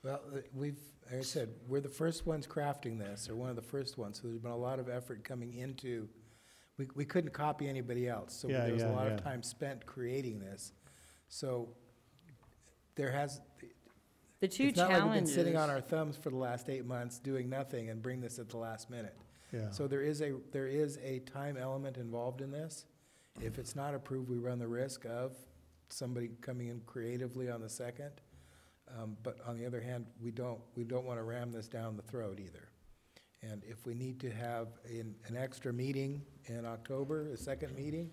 Well, we've, like I said, we're the first ones crafting this, or one of the first ones, so there's been a lot of effort coming into, we couldn't copy anybody else, so Yeah, there was a yeah, lot yeah. of time spent creating this. So there has, The two it's not like we've been challenges. sitting on our thumbs for the last 8 months doing nothing and bring this at the last minute. Yeah. So there is a time element involved in this. If it's not approved, we run the risk of somebody coming in creatively on the second. But on the other hand, we don't want to ram this down the throat either. And if we need to have an extra meeting in October, a second meeting,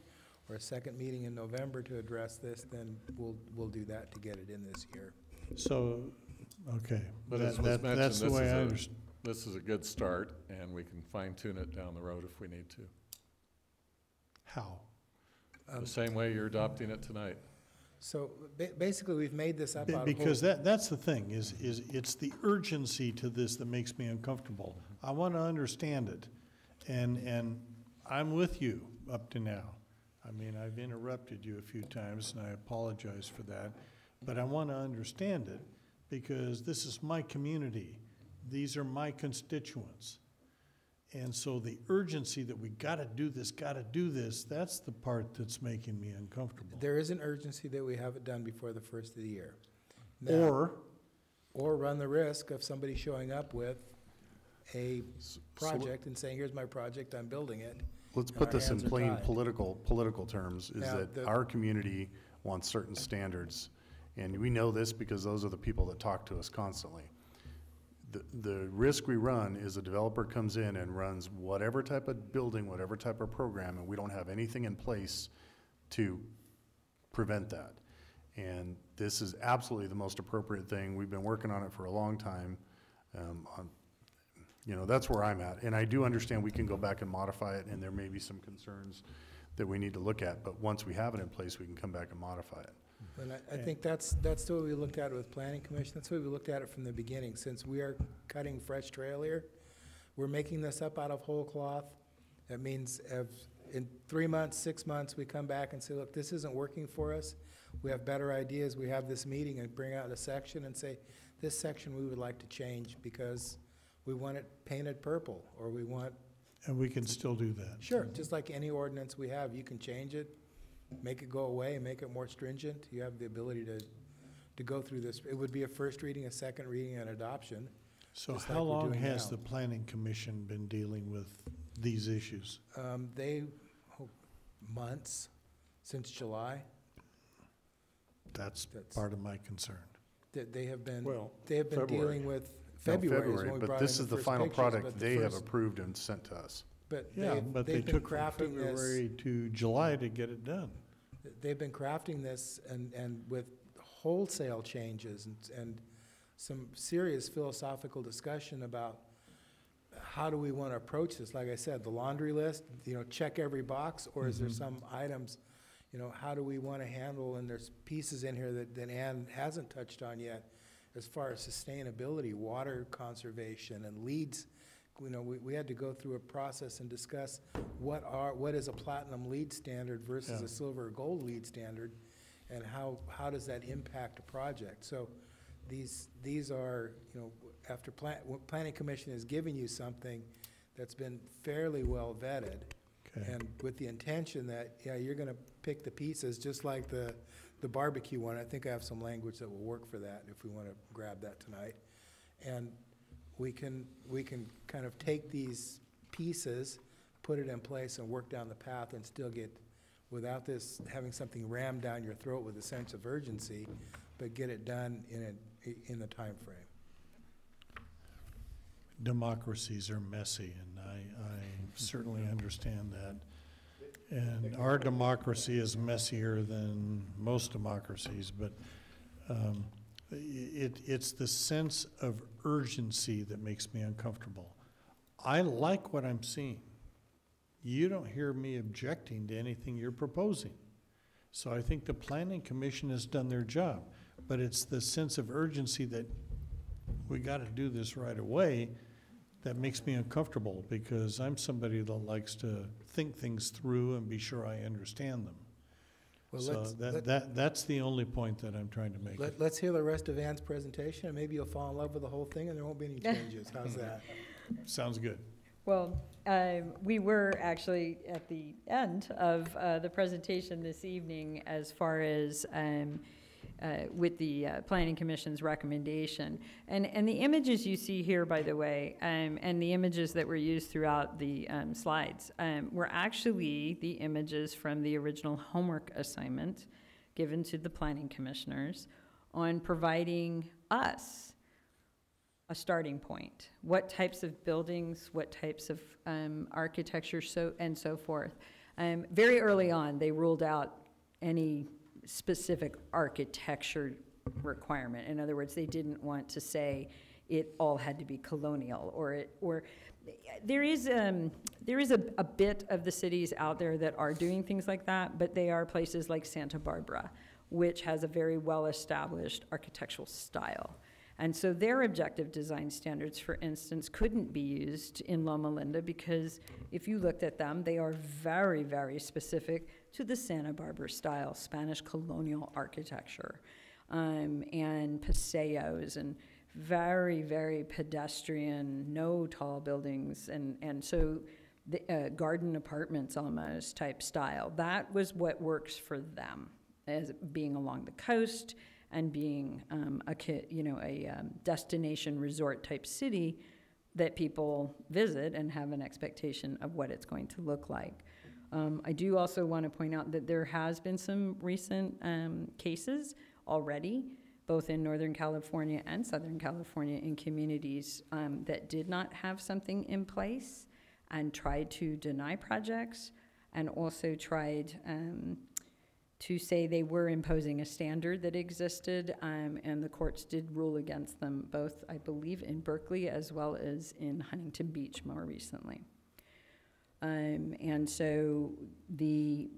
or a second meeting in November to address this, then we'll do that to get it in this year. So, okay. But as That- was that- mentioned, That's the this way is I a- understand. This is a good start, and we can fine tune it down the road if we need to. How? The same way you're adopting it tonight. So basically, we've made this up out of whole. Because that's the thing, is it's the urgency to this that makes me uncomfortable. I want to understand it, and I'm with you up to now. I mean, I've interrupted you a few times, and I apologize for that, but I want to understand it, because this is my community. These are my constituents. And so the urgency that we gotta do this, that's the part that's making me uncomfortable. There is an urgency that we have it done before the first of the year. Now- Or run the risk of somebody showing up with a project and saying, here's my project, I'm building it. Let's and put our this in hands are plain tied. political terms, is Now, that our community wants certain standards. And we know this because those are the people that talk to us constantly. The risk we run is a developer comes in and runs whatever type of building, whatever type of program, and we don't have anything in place to prevent that. And this is absolutely the most appropriate thing. We've been working on it for a long time. That's where I'm at. And I do understand we can go back and modify it, and there may be some concerns that we need to look at, but once we have it in place, we can come back and modify it. And I think that's the way we looked at it with Planning Commission. That's the way we looked at it from the beginning. Since we are cutting fresh trail here, we're making this up out of whole cloth. That means in 3 months, 6 months, we come back and say, look, this isn't working for us. We have better ideas. We have this meeting and bring out a section and say, this section we would like to change because we want it painted purple, or we want. And we can still do that. Sure, just like any ordinance we have, you can change it, make it go away, make it more stringent. You have the ability to go through this. It would be a first reading, a second reading, and adoption. So Just how like we're long doing has now. the planning commission been dealing with these issues? Months, since July. That's That's- part of my concern. They have been, Well, they have been February. dealing with, No, February is when we but brought this in is the the first final pictures, product but the they have first- approved and sent to us. But Yeah, but they they've been took from crafting this, February to July to get it done. they've been crafting this and with wholesale changes and some serious philosophical discussion about how do we want to approach this? Like I said, the laundry list, check every box, or is there some items, how do we want to handle, and there's pieces in here that Ann hasn't touched on yet, as far as sustainability, water conservation, and leads. We had to go through a process and discuss what is a platinum lead standard versus Yeah. a silver or gold lead standard, and how does that impact a project? So these are, after Planning Commission is giving you something that's been fairly well vetted, Okay. and with the intention that, you're gonna pick the pieces, just like the barbecue one. I think I have some language that will work for that if we wanna grab that tonight. And we can kind of take these pieces, put it in place and work down the path and still get, without this having something rammed down your throat with a sense of urgency, but get it done in the time frame. Democracies are messy, and I certainly understand that. And our democracy is messier than most democracies, but it's the sense of urgency that makes me uncomfortable. I like what I'm seeing. You don't hear me objecting to anything you're proposing. So I think the planning commission has done their job, but it's the sense of urgency that we gotta do this right away that makes me uncomfortable, because I'm somebody that likes to think things through and be sure I understand them. Well, So that's the only point that I'm trying to make. let's hear the rest of Ann's presentation, and maybe you'll fall in love with the whole thing and there won't be any changes. How's that? Sounds good. Well, we were actually at the end of the presentation this evening as far as with the Planning Commission's recommendation. And the images you see here, by the way, and the images that were used throughout the slides were actually the images from the original homework assignment given to the Planning Commissioners on providing us a starting point. What types of buildings, what types of architecture, and so forth. Very early on, they ruled out any specific architecture requirement. In other words, they didn't want to say it all had to be colonial, or there is a bit of the cities out there that are doing things like that, but they are places like Santa Barbara, which has a very well-established architectural style. And so their objective design standards, for instance, couldn't be used in Loma Linda, because if you looked at them, they are very, very specific to the Santa Barbara style, Spanish colonial architecture, and paseos, and very, very pedestrian, no tall buildings, and so the garden apartments almost type style. That was what works for them, as being along the coast, and being a destination resort type city that people visit and have an expectation of what it's going to look like. I do also want to point out that there has been some recent cases already, both in Northern California and Southern California, in communities that did not have something in place and tried to deny projects, and also tried to say they were imposing a standard that existed, and the courts did rule against them, both, I believe, in Berkeley as well as in Huntington Beach more recently. And so the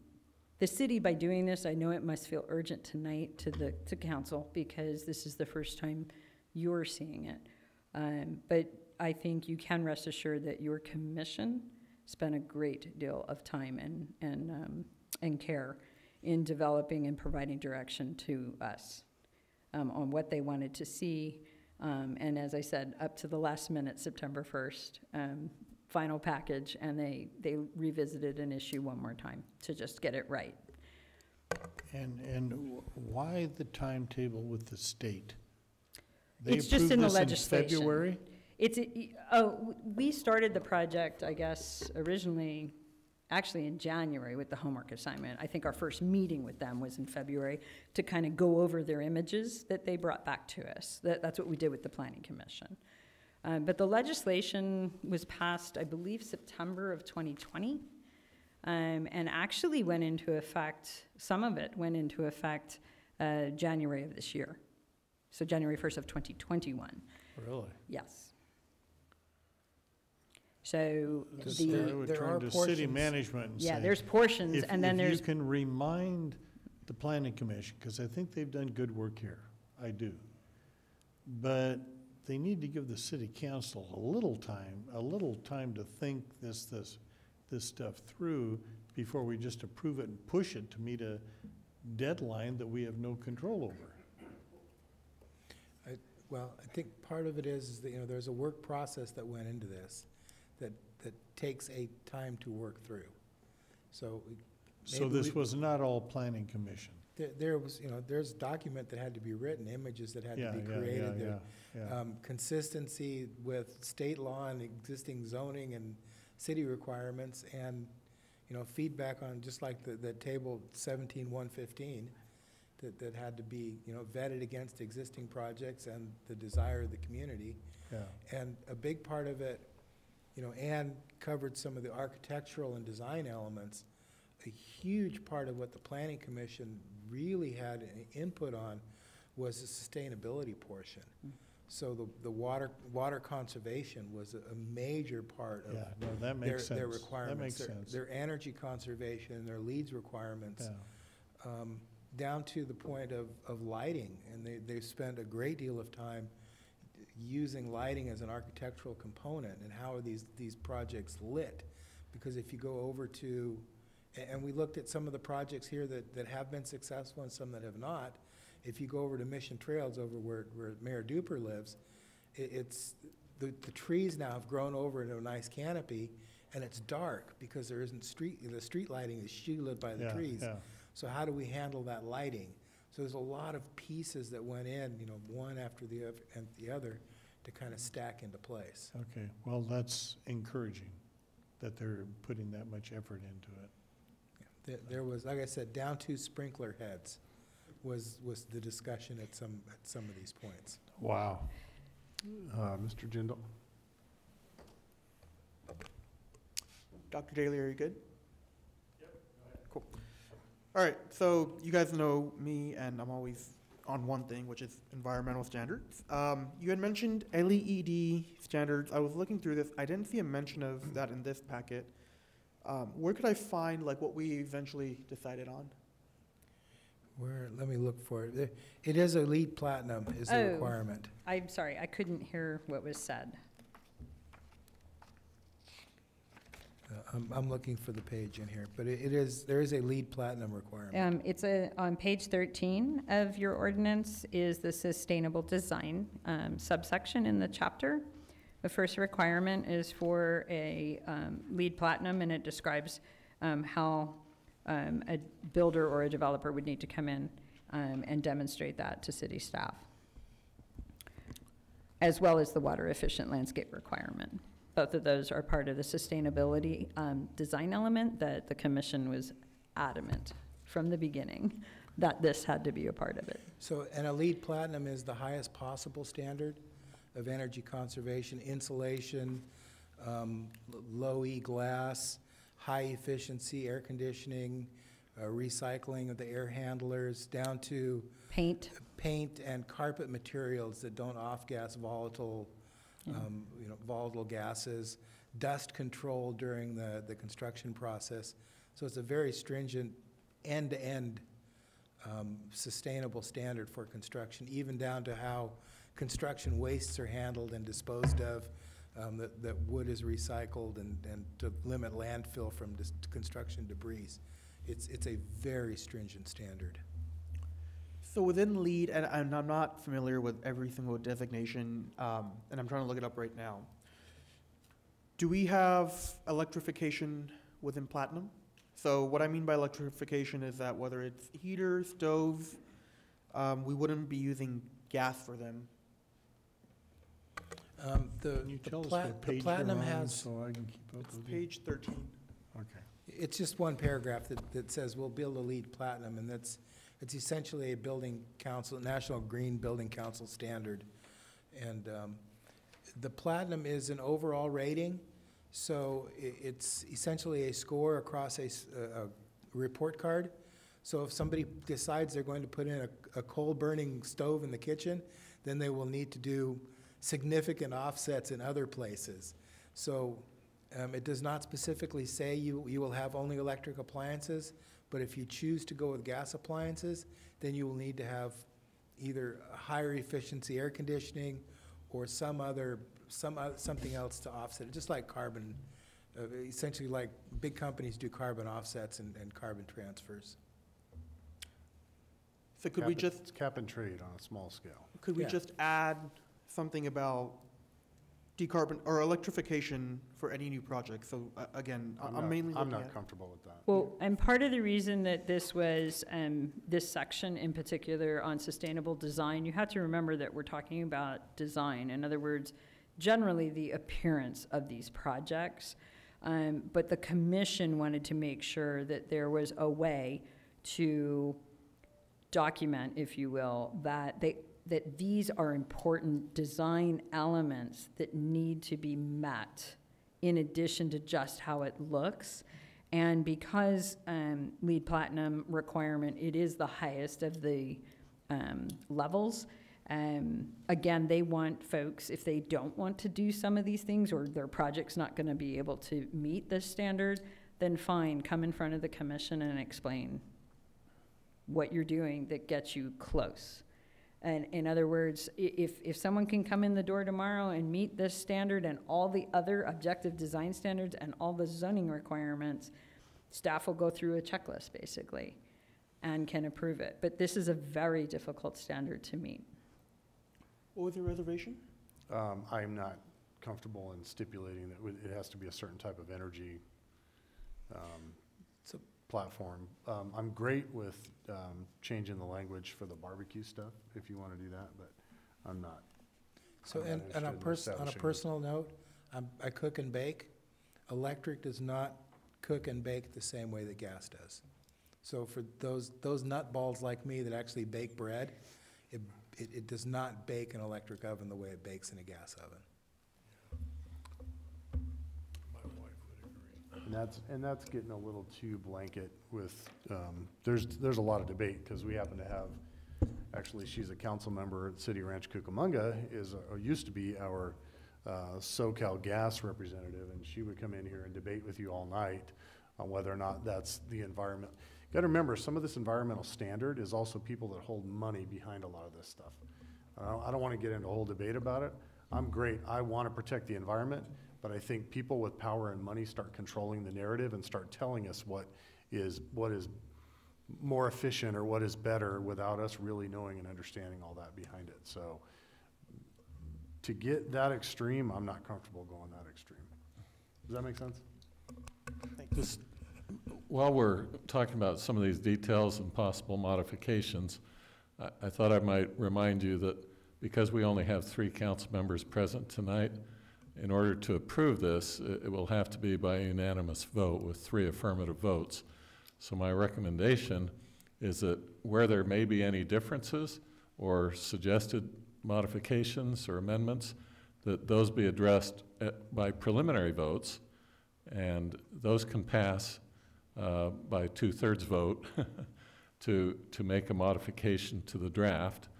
city, by doing this, I know it must feel urgent tonight to council, because this is the first time you're seeing it. But I think you can rest assured that your commission spent a great deal of time and care in developing and providing direction to us on what they wanted to see. And as I said, up to the last minute, September 1st, final package, and they revisited an issue one more time to just get it right. And why the timetable with the state? It's just in the legislation. February? We started the project, I guess, originally, actually in January with the homework assignment. I think our first meeting with them was in February to kind of go over their images that they brought back to us. That's what we did with the Planning Commission. But the legislation was passed, I believe, September of 2020, and actually went into effect, some of it went into effect January of this year. So January 1st of 2021. Really? Yes. So I would there are turn to city portions. management and say. yeah, there's portions, and then If there's you can remind the planning commission, because I think they've done good work here, I do. But they need to give the city council a little time to think this stuff through before we just approve it and push it to meet a deadline that we have no control over. Well, I think part of it is that, there's a work process that went into this that takes a time to work through. So This was not all planning commission. there was, there's a document that had to be written, images that had to be created. Yeah. Consistency with state law and existing zoning and city requirements, and, feedback on, just like the table 17-115, that had to be, vetted against existing projects and the desire of the community. Yeah. And a big part of it, Ann covered some of the architectural and design elements. A huge part of what the Planning Commission really had an input on was the sustainability portion. So the water conservation was a major part of that makes sense. their requirements. That makes sense. Their energy conservation and their leads requirements. down to the point of lighting. And they've spent a great deal of time using lighting as an architectural component, and how are these projects lit? Because if you go over to, and we looked at some of the projects here that have been successful and some that have not. If you go over to Mission Trails, over where Mayor Duper lives, it's the trees now have grown over into a nice canopy, and it's dark because there isn't the street lighting is shielded by the trees. Yeah. So how do we handle that lighting? So there's a lot of pieces that went in, one after the other to kind of stack into place. Okay, well, that's encouraging that they're putting that much effort into it. There was, like I said, down to sprinkler heads was the discussion at some of these points. Wow. Mr. Jindal? Dr. Daly, are you good? Yep. Cool. All right, so you guys know me, and I'm always on one thing, which is environmental standards. You had mentioned LED standards. I was looking through this. I didn't see a mention of that in this packet. Where could I find what we eventually decided on? Let me look for it. It is a LEED Platinum is the requirement. I'm sorry, I couldn't hear what was said. I'm looking for the page in here, but there is a LEED Platinum requirement. It's on page 13 of your ordinance is the sustainable design subsection in the chapter. The first requirement is for a LEED Platinum, and it describes how a builder or a developer would need to come in and demonstrate that to city staff, as well as the water efficient landscape requirement. Both of those are part of the sustainability design element that the commission was adamant from the beginning that this had to be a part of it. So, and a LEED Platinum is the highest possible standard of energy conservation, insulation, low E glass, high efficiency air conditioning, recycling of the air handlers, down to Paint. paint and carpet materials that don't off-gas volatile volatile gases, dust control during the construction process. So it's a very stringent end-to-end sustainable standard for construction, even down to how construction wastes are handled and disposed of, that wood is recycled, and to limit landfill from construction debris. It's a very stringent standard. So within LEED, and I'm not familiar with every single designation, and I'm trying to look it up right now. Do we have electrification within Platinum? So what I mean by electrification is that whether it's heaters, stoves, we wouldn't be using gas for them. Can you tell us what page you're Platinum on has, so I can keep up It's with you? page 13. Okay. it's just one paragraph that says we'll build a LEED Platinum, and it's essentially a building council, National Green Building Council standard. And the Platinum is an overall rating, so it's essentially a score across a report card. So if somebody decides they're going to put in a coal-burning stove in the kitchen, then they will need to do significant offsets in other places. So it does not specifically say you will have only electric appliances, but if you choose to go with gas appliances, then you will need to have either higher efficiency air conditioning or something else to offset it, just like carbon, essentially like big companies do carbon offsets and carbon transfers. So could we just, It's cap and trade on a small scale. could we Yeah. just add something about decarbon or electrification for any new project? So again, I'm mainly I'm looking not at. comfortable with that. Well, and part of the reason that this was, this section in particular on sustainable design, you have to remember that we're talking about design. In other words, generally the appearance of these projects. But the commission wanted to make sure that there was a way to document, if you will, that these are important design elements that need to be met in addition to just how it looks. And because LEED Platinum requirement, it is the highest of the levels. Again, they want folks, if they don't want to do some of these things or their project's not going to be able to meet this standard, then fine, come in front of the commission and explain what you're doing that gets you close. And in other words, if someone can come in the door tomorrow and meet this standard and all the other objective design standards and all the zoning requirements, staff will go through a checklist basically and can approve it. But this is a very difficult standard to meet. What was your reservation? I'm not comfortable in stipulating that it has to be a certain type of energy So- platform. I'm great with changing the language for the barbecue stuff, if you want to do that, but I'm not. So, I'm not and on a interested in establishing personal note, I cook and bake. Electric does not cook and bake the same way that gas does. So for those nut balls like me that actually bake bread, it does not bake in an electric oven the way it bakes in a gas oven. And that's getting a little too blanket with, there's a lot of debate, because we happen to have, actually, she's a council member at City Ranch Cucamonga, used to be our SoCal Gas representative, and she would come in here and debate with you all night on whether or not that's the environment. You gotta remember, some of this environmental standard is also people that hold money behind a lot of this stuff. I don't wanna get into a whole debate about it. I'm great, I wanna protect the environment, but I think people with power and money start controlling the narrative and start telling us what is more efficient or what is better without us really knowing and understanding all that behind it. So to get that extreme, I'm not comfortable going that extreme. Does that make sense? Just while we're talking about some of these details and possible modifications, I thought I might remind you that because we only have 3 council members present tonight, in order to approve this, it will have to be by unanimous vote with 3 affirmative votes. So my recommendation is that where there may be any differences or suggested modifications or amendments, that those be addressed by preliminary votes, and those can pass by 2/3 vote to make a modification to the draft,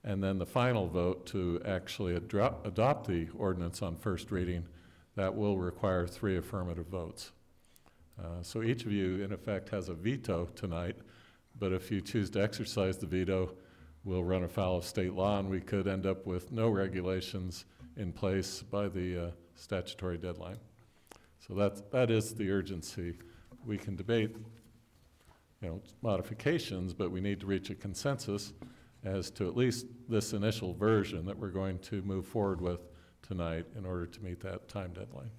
and then the final vote to actually adopt the ordinance on first reading, that will require 3 affirmative votes. So each of you, in effect, has a veto tonight, but if you choose to exercise the veto, we'll run afoul of state law, and we could end up with no regulations in place by the statutory deadline. So that is the urgency. We can debate, modifications, but we need to reach a consensus as to at least this initial version that we're going to move forward with tonight in order to meet that time deadline.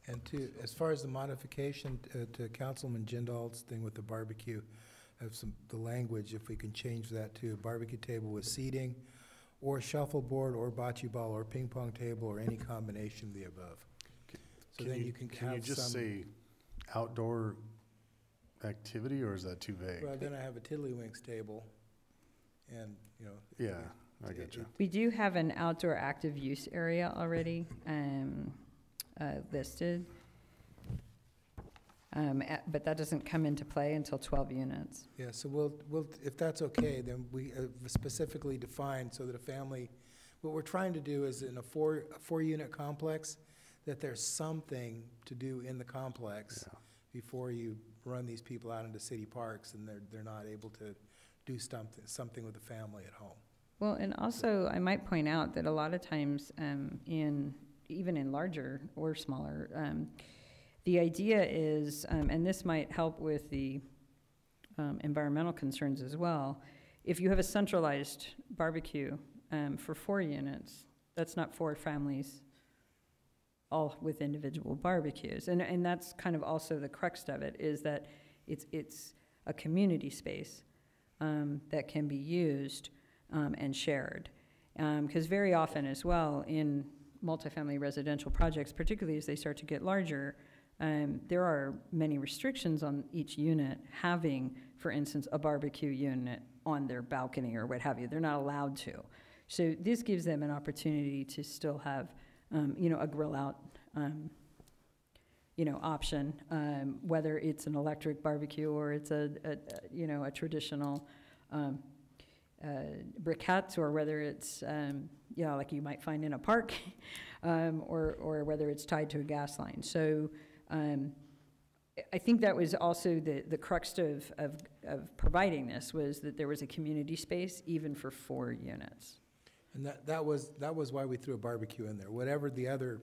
And as far as the modification to Councilman Jindal's thing with the barbecue, the language, if we can change that to barbecue table with seating, or shuffleboard, or bocce ball, or ping pong table, or any combination of the above. So then you can you have just some. say outdoor activity, or is that too vague? Well, then I have a tiddlywinks table, and, Yeah, I get you. We do have an outdoor active use area already listed, but that doesn't come into play until 12 units. Yeah, so we'll, if that's okay, then we specifically define so that a family, what we're trying to do is in a four-unit complex, that there's something to do in the complex before you run these people out into city parks and they're not able to do something with the family at home. Well, and also I might point out that a lot of times even in larger or smaller, the idea is, and this might help with the environmental concerns as well, if you have a centralized barbecue for 4 units, that's not 4 families all with individual barbecues. And that's kind of also the crux of it, is that it's a community space that can be used and shared. Because very often as well in multifamily residential projects, particularly as they start to get larger, there are many restrictions on each unit having, for instance, a barbecue unit on their balcony or what have you. They're not allowed to. So this gives them an opportunity to still have, a grill out, option, whether it's an electric barbecue or it's a traditional briquettes, or whether it's, like you might find in a park, or whether it's tied to a gas line. So I think that was also the crux of providing this, was that there was a community space even for 4 units. And that was why we threw a barbecue in there. Whatever the other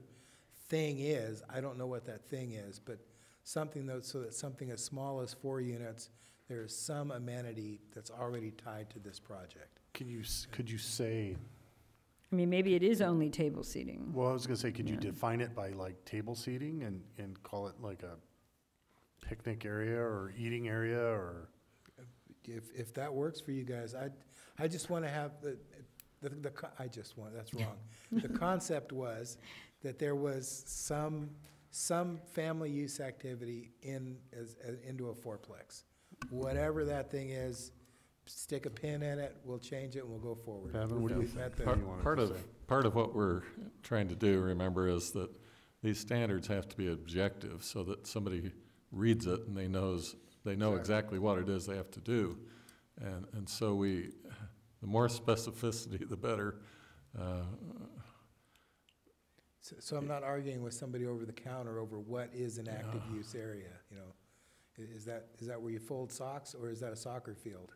thing is, I don't know what that thing is, but something so that something as small as 4 units, there is some amenity that's already tied to this project. Could you say, I mean, maybe it is only table seating. well, I was gonna say, could you Yeah. define it by like table seating and call it like a picnic area or eating area or? If that works for you guys, I just want to have that's wrong. The concept was that there was some family use activity into a fourplex. Whatever that thing is, stick a pin in it, we'll change it, and we'll go forward. Evan, what do you We've met the- What do you want Part to of, say? part of what we're trying to do, remember, is that these standards have to be objective so that somebody reads it and they know exactly what it is they have to do. And so the more specificity, the better. So I'm not arguing with somebody over the counter over what is an active use area, you know? Is that where you fold socks, or is that a soccer field?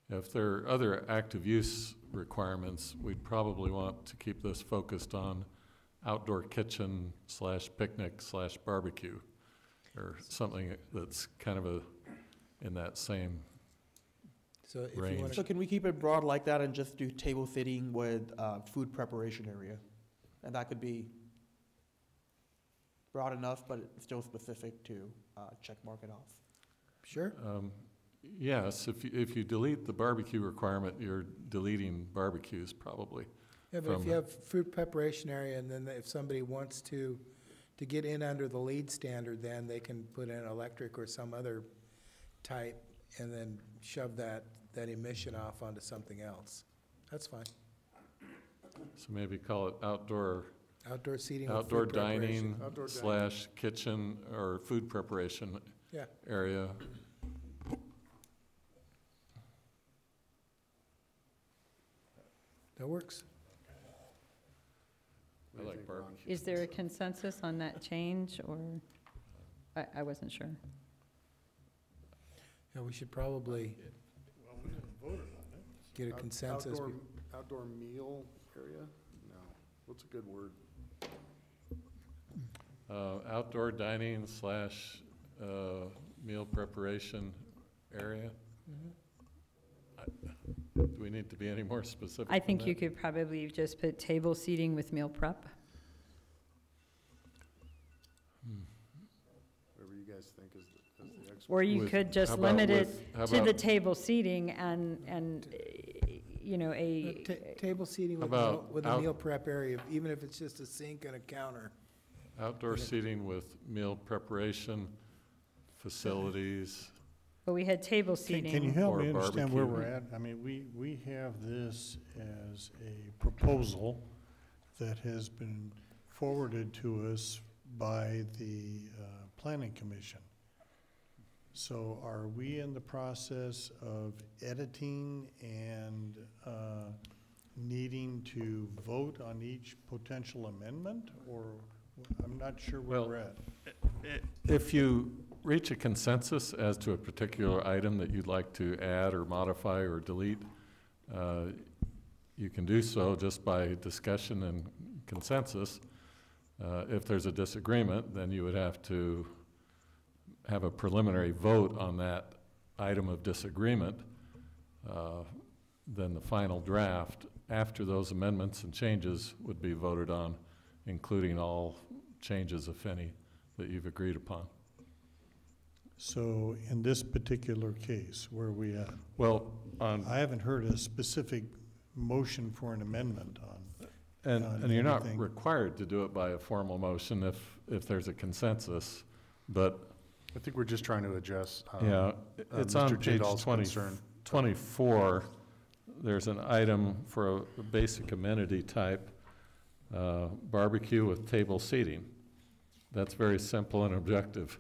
If there are other active use requirements, we'd probably want to keep this focused on outdoor kitchen / picnic / barbecue, or something that's kind of in that same. So if you Range. want So to, can we keep it broad like that and just do table seating with food preparation area? And that could be broad enough, but it's still specific to check mark it off. sure? Yes, if you delete the barbecue requirement, you're deleting barbecues probably. Yeah, but if from- you have food preparation area, and then if somebody wants to get in under the lead standard, then they can put in electric or some other type, and then shove that emission off onto something else. That's fine. So maybe call it outdoor Seating with outdoor food preparation. dining / kitchen or food preparation Yeah, area. that works. What do I you like think, Ron? barbecue. Is there a consensus on that change, or, I wasn't sure. Yeah, we should probably get a consensus. Outdoor meal area? No. What's a good word? Outdoor dining / meal preparation area. Do we need to be any more specific? I than think that? you could probably just put table seating with meal prep. Whatever you guys think is the expert. Or you With- could just how about limit it how to the about- table seating and, you know, Table seating How with about with a out- meal prep area, even if it's just a sink and a counter. Outdoor seating with meal preparation facilities. but we had table Can seating. you help Or me understand where we're barbecue. at? I mean, we have this as a proposal that has been forwarded to us by the Planning Commission. So are we in the process of editing and needing to vote on each potential amendment? Or, I'm not sure where Well, we're at. If you reach a consensus as to a particular item that you'd like to add or modify or delete, you can do so just by discussion and consensus. If there's a disagreement, then you would have to have a preliminary vote on that item of disagreement. Then the final draft, after those amendments and changes, would be voted on, including all changes, if any, that you've agreed upon. So in this particular case, where are we at? Well, on, I haven't heard a specific motion for an amendment on. and you're not anything. required to do it by a formal motion if there's a consensus, but, I think we're just trying to address, yeah, it's on Mr. page Jadal's 20 concern. 24. There's an item for a basic amenity type, barbecue with table seating. That's very simple and objective.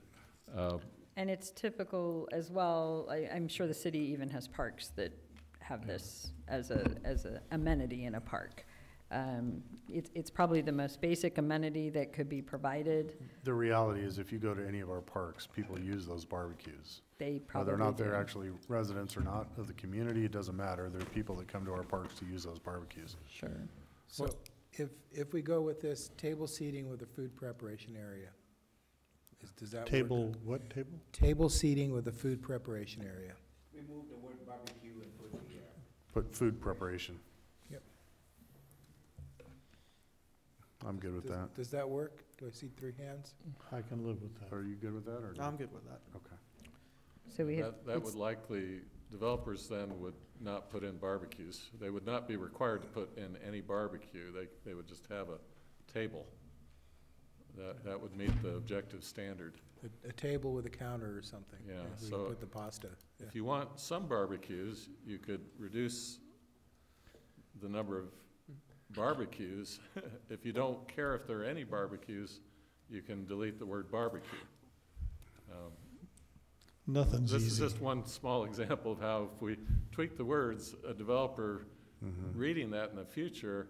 And it's typical as well, I'm sure the city even has parks that have this as a amenity in a park. It's probably the most basic amenity that could be provided. The reality is if you go to any of our parks, people use those barbecues. They probably Whether or not do. they're actually residents or not of the community, it doesn't matter. There are people that come to our parks to use those barbecues. Sure. So if we go with this table seating with a food preparation area, does that work? Table, what table? Table seating with a food preparation area. Remove the word barbecue and put the, Put food preparation. Yep. I'm good with that. Does that work? Do I see 3 hands? I can live with that. Are you good with that, or? I'm good with that. Okay. So we have, That would likely, developers then would not put in barbecues. They would not be required to put in any barbecue. They would just have a table. That would meet the objective standard. A table with a counter or something? Yeah, where you so put the pasta. Yeah. If you want some barbecues, you could reduce the number of barbecues. If you don't care if there are any barbecues, you can delete the word barbecue. Nothing's This is easy. just one small example of how if we tweak the words, a developer reading that in the future,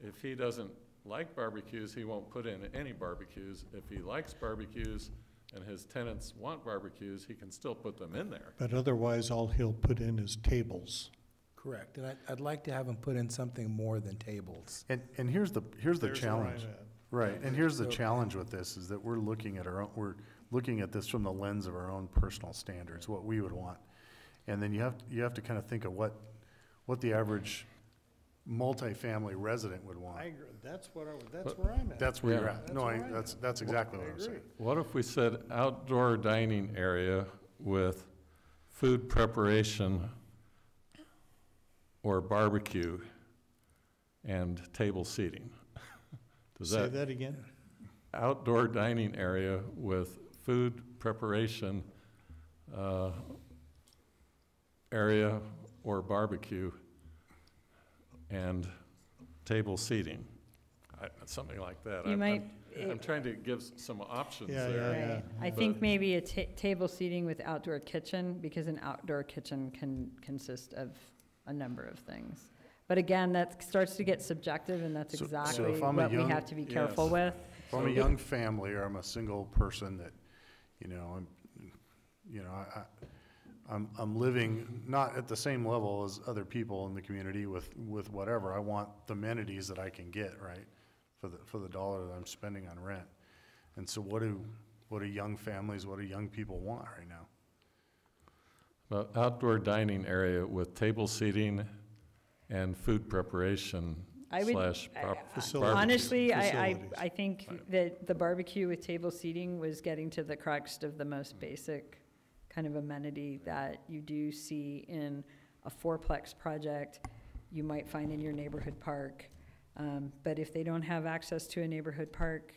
if he doesn't like barbecues, he won't put in any barbecues. If he likes barbecues and his tenants want barbecues, he can still put them in there. But otherwise, all he'll put in is tables. Correct. And I'd like to have them put in something more than tables. And here's the There's where challenge. I'm at. Right, and here's the So- challenge with this, is that we're looking at we're looking at this from the lens of our own personal standards, what we would want. And then you have to kind of think of what the average multifamily resident would want. I agree. That's where I'm at. That's where you're Yeah. at. No, that's exactly what I'm saying. What if we said outdoor dining area with food preparation or barbecue and table seating? Does Say that, that again? outdoor dining area with food preparation area or barbecue and table seating? Something like that. You I'm- might, I'm trying to give some options Yeah, there. yeah. right. I think maybe a table seating with outdoor kitchen, because an outdoor kitchen can consist of a number of things. But again, that starts to get subjective, and that's So exactly if I'm a what we young- have to be careful Yes. with. If I'm a young family, or I'm a single person that, I'm living not at the same level as other people in the community with whatever. I want the amenities that I can get, right, for the dollar that I'm spending on rent. And so what do young families, what do young people want right now? Well, outdoor dining area with table seating and food preparation I would- slash Facilities. Honestly, Facilities. I think that the barbecue with table seating was getting to the crux of the most basic kind of amenity that you do see in a fourplex project, you might find in your neighborhood park. But if they don't have access to a neighborhood park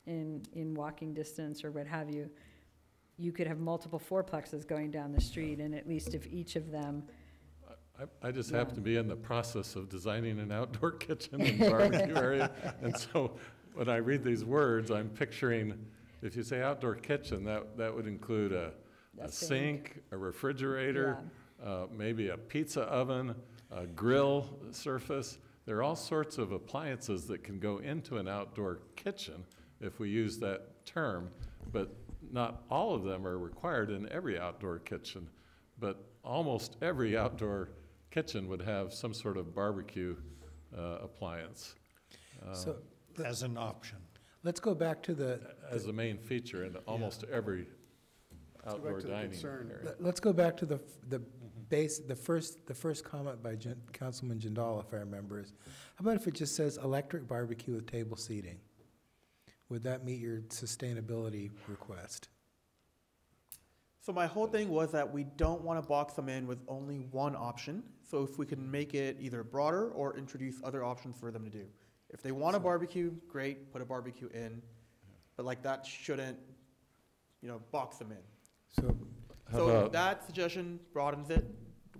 in walking distance or what have you, you could have multiple fourplexes going down the street, and at least if each of them, I just happen to be in the process of designing an outdoor kitchen and barbecue area. And so when I read these words, I'm picturing, if you say outdoor kitchen, that would include a sink, a refrigerator, maybe a pizza oven, a grill surface. There are all sorts of appliances that can go into an outdoor kitchen if we use that term, but not all of them are required in every outdoor kitchen. But almost every outdoor kitchen would have some sort of barbecue appliance So As an option. let's go back to as the main feature in almost every outdoor dining area. let's go back to the first comment by Councilman Jindal, if I remember, is, how about if it just says electric barbecue with table seating? Would that meet your sustainability request? So my whole thing was that we don't want to box them in with only one option. So if we can make it either broader or introduce other options for them to do. If they want a barbecue, great, put a barbecue in. But like that shouldn't, box them in. So, How So about- that suggestion broadens it,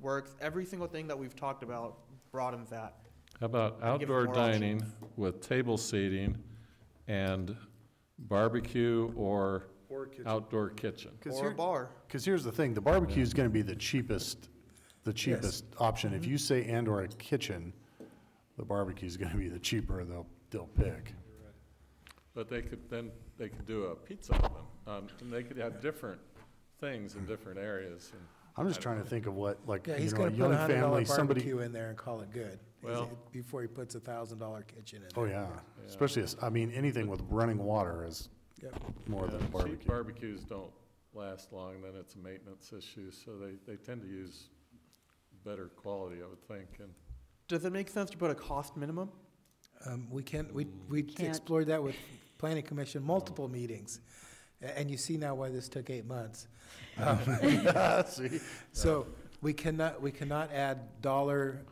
works. Every single thing that we've talked about broadens that. How about And give outdoor more dining options. with table seating and barbecue or outdoor kitchen? Or a bar. Because here's the thing, the barbecue is gonna be the cheapest option. If you say and/or a kitchen, the barbecue's gonna be the cheaper they'll pick. But they could do a pizza oven, and they could have different things in different areas. And I'm just trying to think of what, like, Yeah, you he's know, a gonna put young $100 family, somebody. barbecue in there and call it good. Well- Before he puts $1,000 kitchen in Oh, there. yeah, especially, I mean, anything with running water is Yep. more than a cheap barbecue. barbecues don't last long, then it's a maintenance issue, so they tend to use better quality, I would think, and Does it make sense to put a cost minimum? We Can't. explored that with planning commission, multiple meetings. And you see now why this took 8 months. See? So we cannot add dollar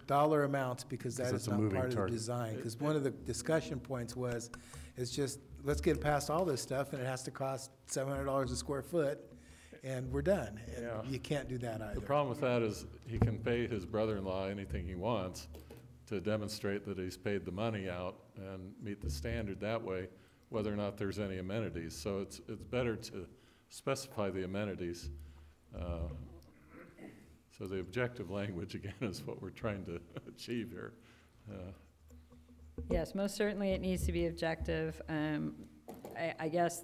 amounts because that 'Cause is it's a not moving part of the target. design. Because one of the discussion points was, it's just, let's get past all this stuff and it has to cost $700 a square foot and we're done. Yeah. And you can't do that either. the problem with that is he can pay his brother-in-law anything he wants to demonstrate that he's paid the money out and meet the standard that way, whether or not there's any amenities. So it's better to specify the amenities. So the objective language, again, is what we're trying to achieve here. Yes, most certainly it needs to be objective. I guess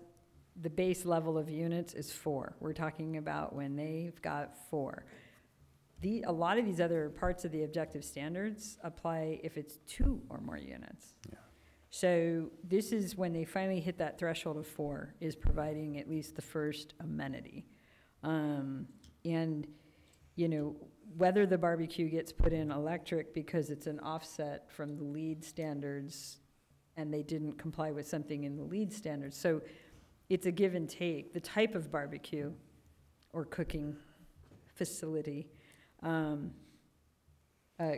the base level of units is 4. We're talking about when they've got 4. A lot of these other parts of the objective standards apply if it's 2 or more units. Yeah. So this is when they finally hit that threshold of 4, is providing at least the first amenity. And, you know, whether the barbecue gets put in electric because it's an offset from the lead standards and they didn't comply with something in the lead standards. So it's a give and take. The type of barbecue or cooking facility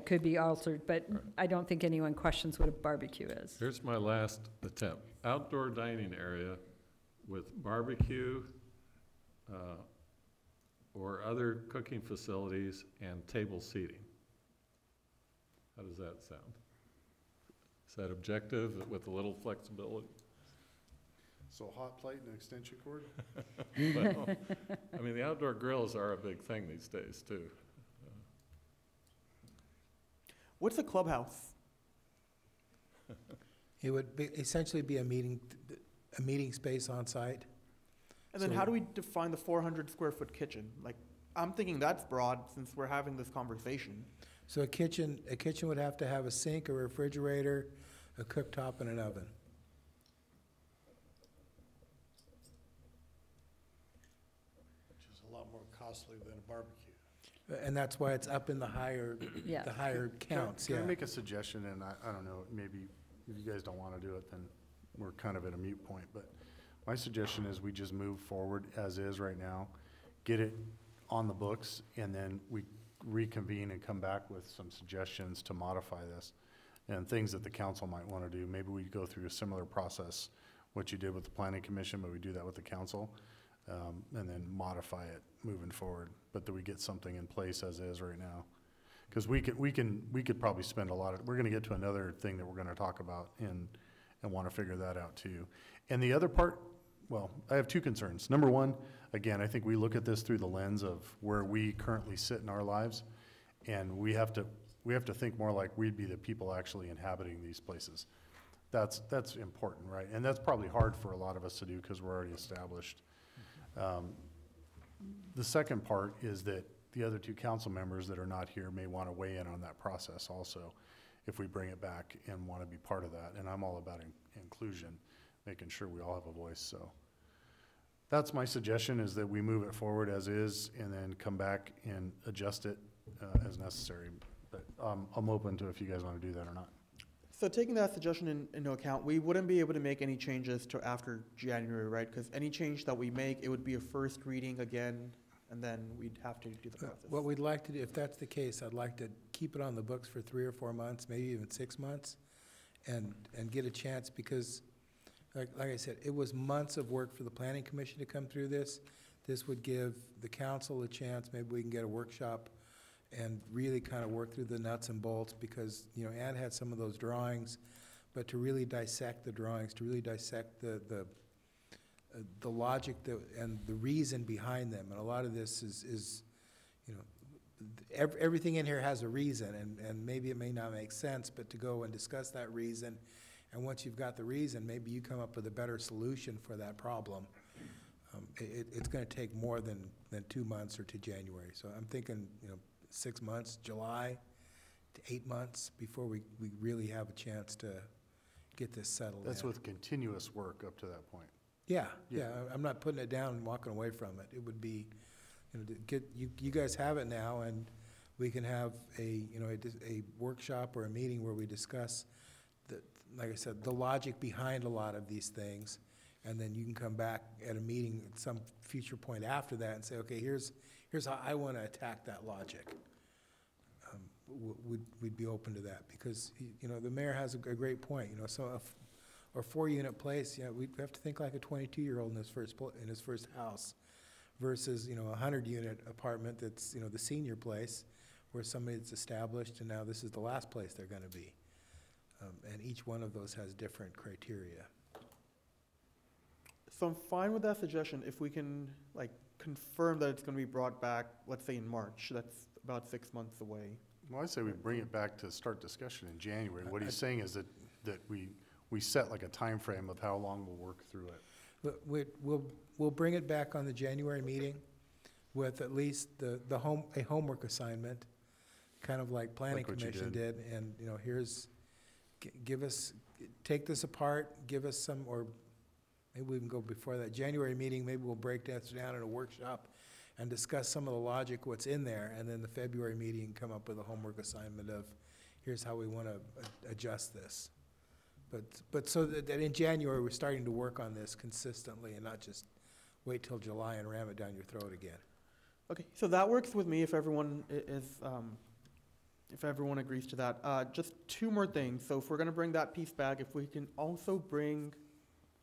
could be altered, but I don't think anyone questions what a barbecue is. Here's my last attempt. Outdoor dining area with barbecue or other cooking facilities and table seating. How does that sound? Is that objective with a little flexibility? So hot plate and extension cord? Well, I mean, the outdoor grills are a big thing these days, too. What's a clubhouse? It would essentially be a meeting space on site. And then So- how do we define the 400 square foot kitchen? Like, I'm thinking that's broad since we're having this conversation. So a kitchen would have to have a sink, a refrigerator, a cooktop, and an oven. Which is a lot more costly than a barbecue. And that's why it's up in the higher, Yeah. the higher counts, Can I yeah. make a suggestion, and I don't know, maybe if you guys don't want to do it, then we're kind of at a mute point, but my suggestion is we just move forward as is right now, get it on the books, and then we reconvene and come back with some suggestions to modify this and things that the council might want to do. Maybe we go through a similar process, what you did with the planning commission, but we do that with the council, and then modify it moving forward, but that we get something in place as is right now. Because we could probably spend a lot of, we're gonna get to another thing that we're gonna talk about and wanna figure that out too. And the other part, well, I have 2 concerns. Number one, again, I think we look at this through the lens of where we currently sit in our lives, and we have to think more like we'd be the people actually inhabiting these places. That's important, right? And that's probably hard for a lot of us to do because we're already established. The second part is that the other 2 council members that are not here may want to weigh in on that process also, if we bring it back and want to be part of that. And I'm all about inclusion, making sure we all have a voice, so. That's my suggestion, is that we move it forward as is and then come back and adjust it as necessary. But I'm open to if you guys want to do that or not. So taking that suggestion into account, we wouldn't be able to make any changes to after January, right? Because any change that we make, it would be a first reading again, and then we'd have to do the process. What we'd like to do, if that's the case, I'd like to keep it on the books for 3 or 4 months, maybe even 6 months, and get a chance, because like I said, it was months of work for the planning commission to come through this. This would give the council a chance, maybe we can get a workshop and really kind of work through the nuts and bolts, because, you know, Ann had some of those drawings, but to really dissect the drawings, to really dissect the logic and the reason behind them. And a lot of this is, you know, everything in here has a reason, and maybe it may not make sense, but to go and discuss that reason, and once you've got the reason, maybe you come up with a better solution for that problem. It's gonna take more than 2 months or to January. So I'm thinking, 6 months, July to 8 months before we really have a chance to get this settled in. That's with continuous work up to that point. Yeah, Yeah. I'm not putting it down and walking away from it. It would be, to get, you guys have it now, and we can have a workshop or a meeting where we discuss like I said, the logic behind a lot of these things, and then you can come back at a meeting at some future point after that and say, okay, here's how I want to attack that logic. We'd be open to that, because, the mayor has a great point, so a 4-unit place, we'd have to think like a 22-year-old in his first house versus, a 100-unit apartment that's, the senior place where somebody's established and now this is the last place they're going to be. And each one of those has different criteria. So I'm fine with that suggestion if we can, confirm that it's gonna be brought back, let's say in March. That's about 6 months away. Well, I say we bring it back to start discussion in January. What he's saying is that we set like a time frame of how long we'll work through it. We'll bring it back on the January meeting with at least a homework assignment, kind of like Planning Like what you Commission did. And, take this apart, give us some, or maybe we can go before that January meeting, maybe we'll break this down in a workshop and discuss some of the logic, what's in there, and then the February meeting come up with a homework assignment of, here's how we want to adjust this. But so that in January, we're starting to work on this consistently and not just wait till July and ram it down your throat again. Okay, so that works with me if everyone if everyone agrees to that. Just 2 more things. So if we're gonna bring that piece back, if we can also bring,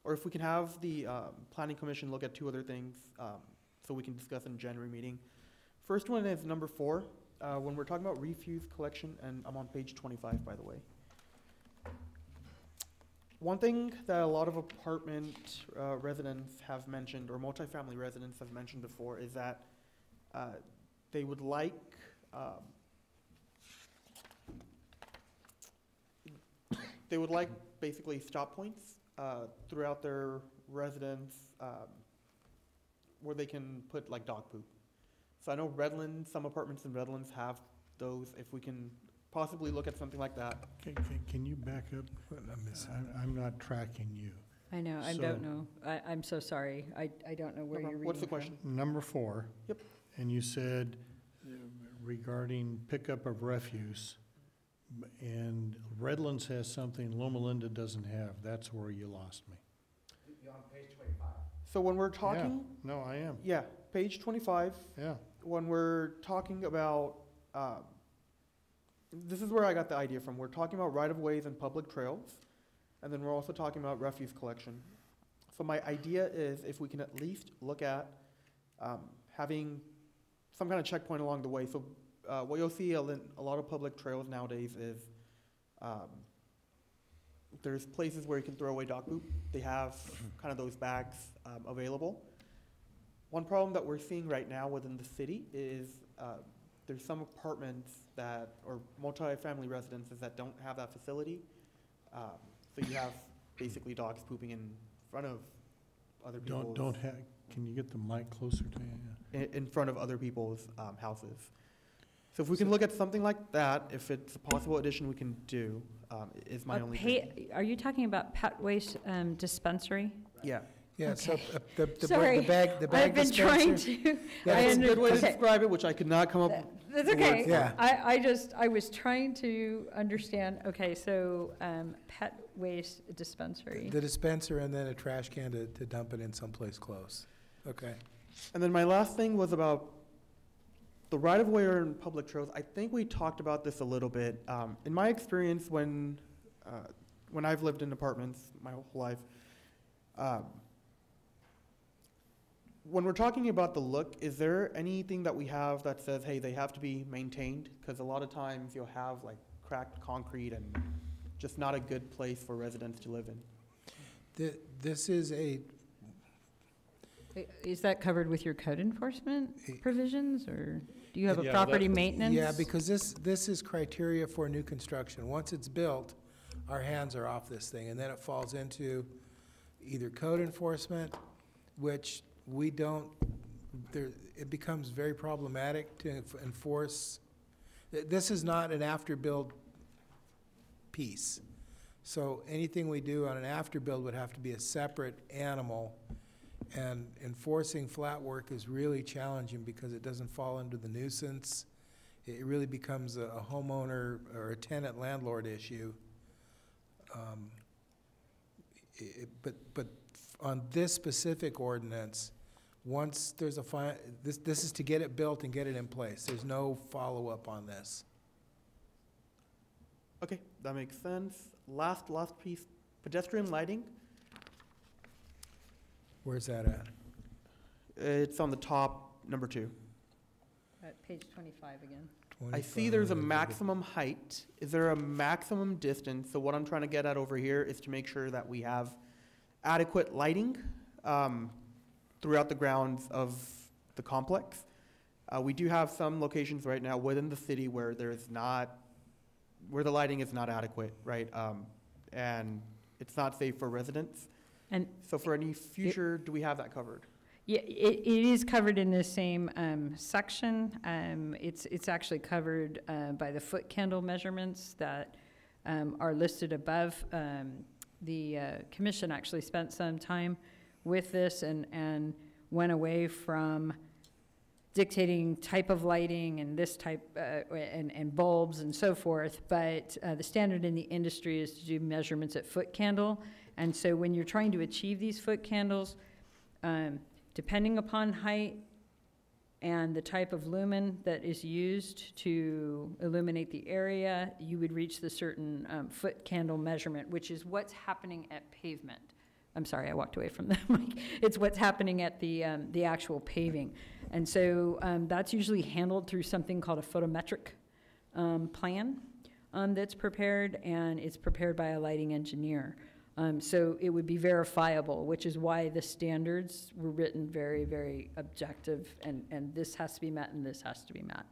or if we can have the Planning Commission look at 2 other things so we can discuss in the January meeting. First one is number 4, when we're talking about refuse collection, and I'm on page 25, by the way. One thing that a lot of apartment residents have mentioned, or multifamily residents have mentioned before, is that they would like basically stop points throughout their residence where they can put dog poop. So I know Redlands, some apartments in Redlands have those. If we can possibly look at something like that. Can you back up? I'm not tracking you. I know, I So- don't know. I'm so sorry. I don't know where you're reading What's the from. question? Number 4. Yep. And you said regarding pickup of refuse, and Redlands has something Loma Linda doesn't have. That's where you lost me. You're on page 25. So when we're talking, Yeah, no, I am, yeah, page 25, yeah. when we're talking about, this is where I got the idea from. We're talking about right-of-ways and public trails, and then we're also talking about refuse collection. So my idea is if we can at least look at having some kind of checkpoint along the way. So what you'll see in a lot of public trails nowadays is there's places where you can throw away dog poop. They have kind of those bags available. One problem that we're seeing right now within the city is there's some apartments that, or multi-family residences that don't have that facility. So you have basically dogs pooping in front of other people's. Don't have, can you get the mic closer to you? In front of other people's houses. So if we can look at something like that, if it's a possible addition we can do, is my only thing. Are you talking about pet waste dispensary? Yeah. Yeah, so the Sorry, bag I've been trying dispenser. to. Yeah, I That's a good way to okay. describe it, which I could not come up. That's the okay. word Yeah. I was trying to understand, okay, so pet waste dispensary. The dispenser and then a trash can to dump it in someplace close. Okay. And then my last thing was about the right-of-way or in public trails. I think we talked about this a little bit. In my experience, when I've lived in apartments my whole life, when we're talking about the look, is there anything that we have that says, hey, they have to be maintained? Because a lot of times you'll have cracked concrete and just not a good place for residents to live in. This is Is that covered with your code enforcement provisions, or Do you have a Yeah, property that- maintenance? Yeah, because this is criteria for new construction. Once it's built, our hands are off this thing, and then it falls into either code enforcement, which we don't, it becomes very problematic to enforce. This is not an after-build piece. So anything we do on an after-build would have to be a separate animal, and enforcing flat work is really challenging because it doesn't fall under the nuisance. It really becomes a homeowner or a tenant landlord issue. But on this specific ordinance, once there's this is to get it built and get it in place. There's no follow-up on this. Okay, that makes sense. Last piece, pedestrian lighting. Where's that at? It's on the top, number 2. Page 25 again. I see there's a 25. maximum height. Is there a maximum distance? So what I'm trying to get at over here is to make sure that we have adequate lighting throughout the grounds of the complex. We do have some locations right now within the city where where the lighting is not adequate, right? And it's not safe for residents. And So for any future, do we have that covered? yeah, it is covered in the same section. It's actually covered by the foot candle measurements that are listed above. The commission actually spent some time with this and went away from dictating type of lighting and this type and bulbs and so forth, but the standard in the industry is to do measurements at foot candle. And so when you're trying to achieve these foot candles, depending upon height and the type of lumen that is used to illuminate the area, you would reach the certain foot candle measurement, which is what's happening at pavement. I'm sorry, I walked away from the mic. It's what's happening at the actual paving. And so that's usually handled through something called a photometric plan that's prepared, and it's prepared by a lighting engineer. So it would be verifiable, which is why the standards were written very, very objective, and this has to be met and this has to be met.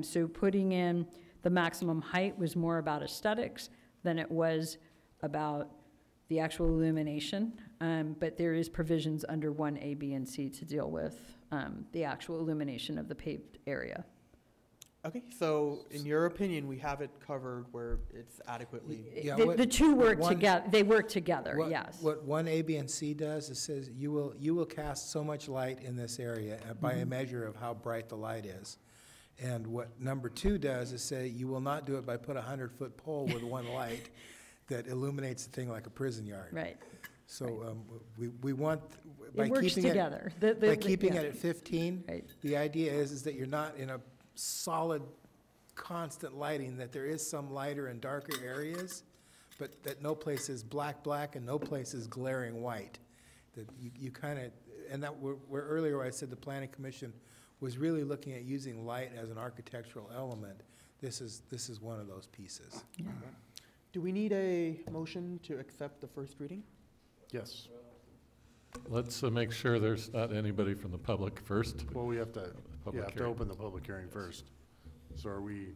So putting in the maximum height was more about aesthetics than it was about the actual illumination, but there is provisions under 1A, B, and C to deal with the actual illumination of the paved area. Okay, so in your opinion, we have it covered where it's adequately. Yeah, The two work one- together, they work together, yes. What 1A, B, and C does, it says you will cast so much light in this area by a measure of how bright the light is. And what number 2 does is say you will not do it by put a 100-foot pole with one light that illuminates the thing like a prison yard. Right. So we want, by It works keeping it, together. by keeping yeah. it at 15, Right. the idea is that you're not in a solid, constant lighting, that there is some lighter and darker areas, but that no place is black and no place is glaring white. That you kind of, and that where earlier I said the planning commission was really looking at using light as an architectural element. This is one of those pieces. Do we need a motion to accept the first reading? Yes. Let's make sure there's not anybody from the public first. Well, we have to, Public to hearing. open the public hearing first. So are we,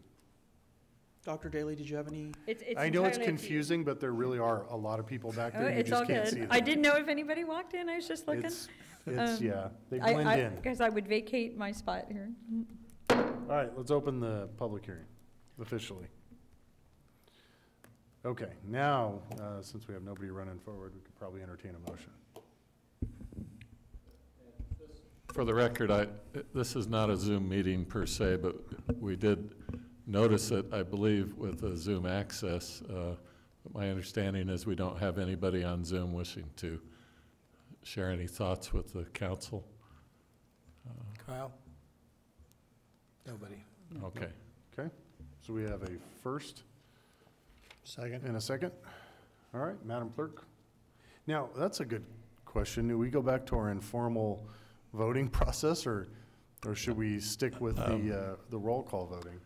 Dr. Daly, did you have any? It's I know it's entirely up to you. confusing, but there really are a lot of people back Oh, there. You it's all just can't see good. them. I didn't know if anybody walked in, I was just looking. It's, Um, yeah, they blend in. Because I would vacate my spot here. All right, let's open the public hearing officially. Okay, now, since we have nobody running forward, we could probably entertain a motion. For the record, this is not a Zoom meeting per se, but we did notice it, I believe, with the Zoom access. But my understanding is we don't have anybody on Zoom wishing to share any thoughts with the council. Kyle? Nobody. Okay. Okay, so we have a first Second. and a second. All right, Madam Clerk. Now, that's a good question. Do we go back to our informal voting process, or should we stick with the roll call voting?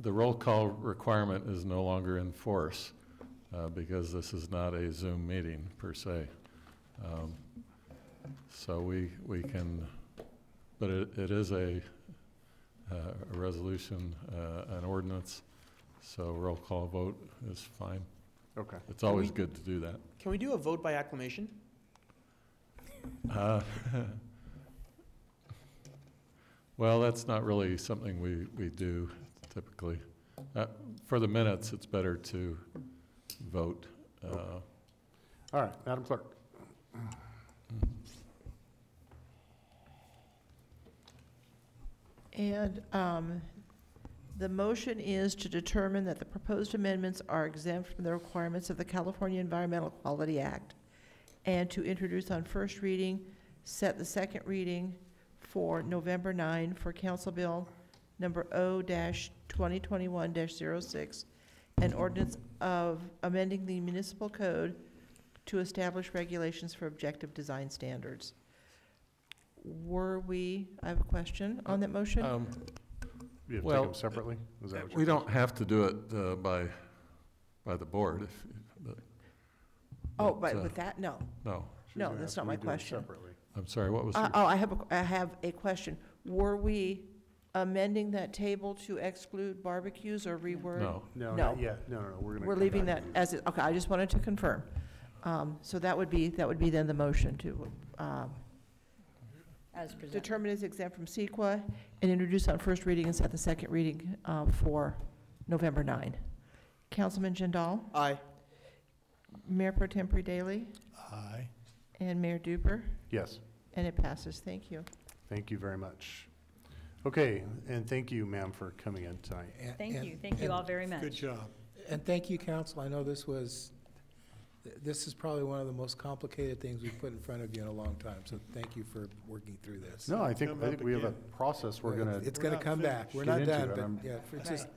The roll call requirement is no longer in force because this is not a Zoom meeting per se. So we can, but it is a a resolution, an ordinance, so roll call vote is fine. Okay. It's always good to do that. Can we do a vote by acclamation? Well, that's not really something we do typically. For the minutes, it's better to vote. All right, Madam Clerk. And the motion is to determine that the proposed amendments are exempt from the requirements of the California Environmental Quality Act, and to introduce on first reading, set the second reading for November 9 for Council Bill number O-2021-06, an ordinance of amending the municipal code to establish regulations for objective design standards. I have a question on that motion. You have to Well, take them separately? Is that what you're We don't have to do it by the board. But with that, no. No, She's No, gonna that's ask not me my to do it question. Separately. I'm sorry, what was your? I have a question. Were we amending that table to exclude barbecues or reword? No. No, No. not yet. No, we're gonna. We're come leaving back that to as it, okay, I just wanted to confirm. So that would be then the motion to As presented. determine is exempt from CEQA and introduce on first reading and set the second reading for November 9. Councilman Jindal? Aye. Mayor Pro Tempore Daley? Aye. And Mayor Duper? Yes, And it passes. Thank you. thank you very much. Okay, and thank you, ma'am, for coming in tonight. Thank you all very much. Good job. And thank you, council. I know this is probably one of the most complicated things we've put in front of you in a long time, so thank you for working through this. No, I think Come up we have a again. process we're gonna, It's We're gonna not come back. finished. We're Get not into done, it. but I'm- yeah, it's just,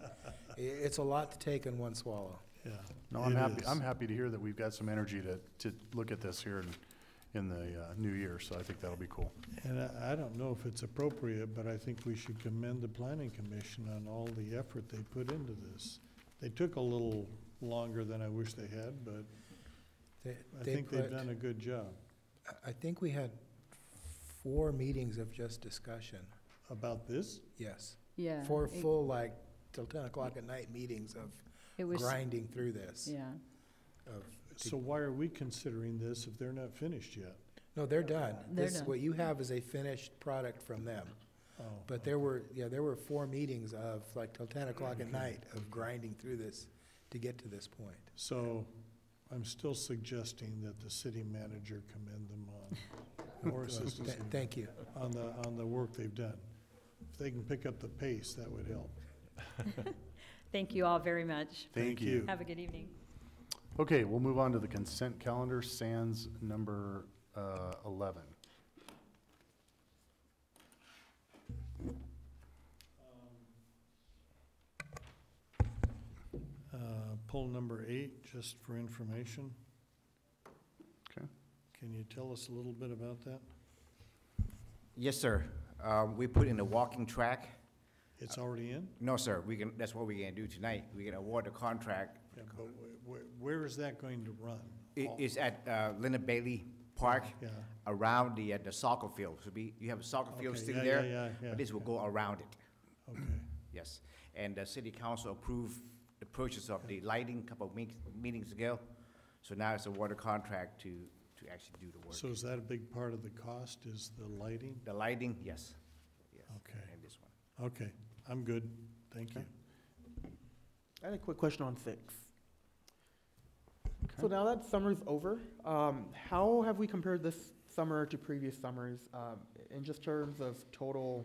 it's a lot to take in one swallow. Yeah. no, I'm it happy, is. I'm happy to hear that we've got some energy to look at this here in the new year, so I think that'll be cool. And I don't know if it's appropriate, but I think we should commend the planning commission on all the effort they put into this. They took a little longer than I wish they had, but I think they've done a good job. I think we had 4 meetings of just discussion, About this? yes. Yeah. 4 it- full, like, till 10 o'clock at night meetings of It was, grinding through this. yeah. So why are we considering this if they're not finished yet? No, they're done. They're done. What you have is a finished product from them. Oh, But there were 4 meetings of, like, till 10 o'clock at night of grinding through this to get to this point. So I'm still suggesting that the city manager commend them on, or assistance Thank you. on the work they've done. If they can pick up the pace, that would help. Thank you all very much. Thank you. Have a good evening. Okay, we'll move on to the consent calendar, sans number 11. Poll number 8, just for information. Okay. Can you tell us a little bit about that? Yes, sir. We put in a walking track. It's already in? No, sir, that's what we're gonna do tonight. We're gonna award the contract. Yeah, but where is that going to run? It's at Leonard Bailey Park, Yeah. around the soccer field. So you have a soccer field Okay, still yeah, there, yeah, yeah, but this will yeah. go around it, Okay. yes. And the city council approved the purchase of the lighting a couple of meetings ago. So now it's a water contract to actually do the work. So is that a big part of the cost, is the lighting? The lighting, yes. Yes. Okay. And this one. Okay, I'm good, thank you. I had a quick question on 6. So now that summer's over, how have we compared this summer to previous summers, in just terms of total,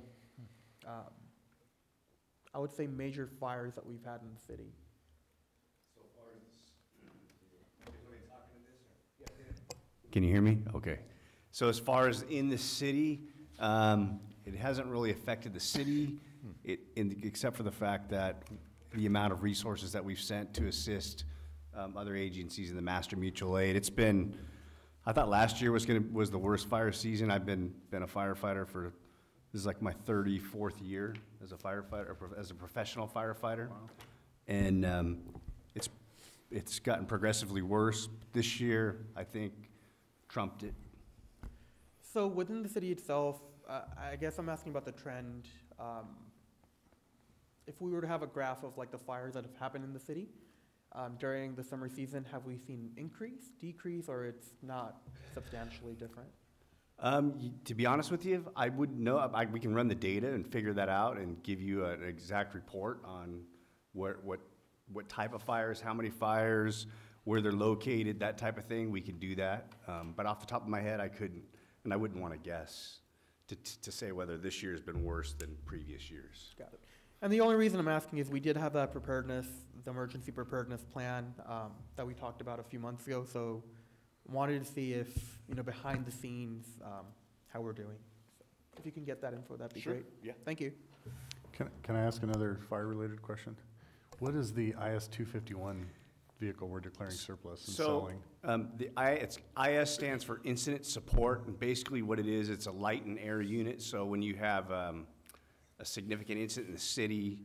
I would say major fires that we've had in the city? Can you hear me? Okay. So as far as in the city, it hasn't really affected the city, except for the fact that the amount of resources that we've sent to assist other agencies in the master mutual aid. It's been, I thought last year was the worst fire season. I've been a firefighter for, this is like my 34th year as a firefighter, as a professional firefighter. Wow. And it's gotten progressively worse. This year, I think, trumped it. So within the city itself, I guess I'm asking about the trend. if we were to have a graph of like the fires that have happened in the city, during the summer season, have we seen increase, decrease, or it's not substantially different? To be honest with you, I wouldn't know. We can run the data and figure that out and give you an exact report on what type of fires, how many fires, where they're located, that type of thing. We could do that. But off the top of my head, I couldn't, and I wouldn't want to guess to say whether this year's been worse than previous years. Got it. And the only reason I'm asking is we did have that preparedness, the emergency preparedness plan that we talked about a few months ago. So wanted to see if, behind the scenes, how we're doing. So if you can get that info, that'd be great. Yeah. Thank you. Can I ask another fire-related question? What is the IS-251 vehicle we're declaring surplus and selling? IS stands for Incident Support, and basically what it is, it's a light and air unit. So when you have a significant incident in the city,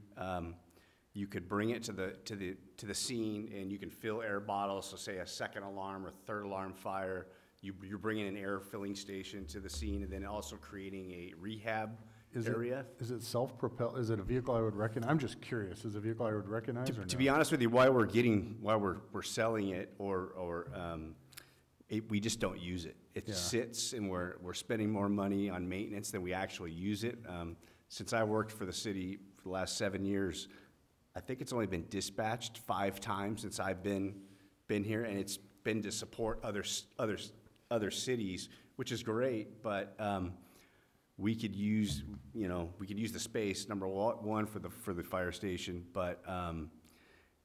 you could bring it to the scene, and you can fill air bottles. So say a second alarm or third alarm fire, you're bringing an air filling station to the scene, and then also creating a rehab area. Is it self-propelled? Is it a vehicle I would recognize? I'm just curious. Is it a vehicle I would recognize or no? To be honest with you, why we're selling it, we just don't use it. It sits, and we're spending more money on maintenance than we actually use it. Since I worked for the city for the last 7 years, I think it's only been dispatched 5 times since I've been here, and it's been to support other cities, which is great. But we could use the space, number one for the fire station, but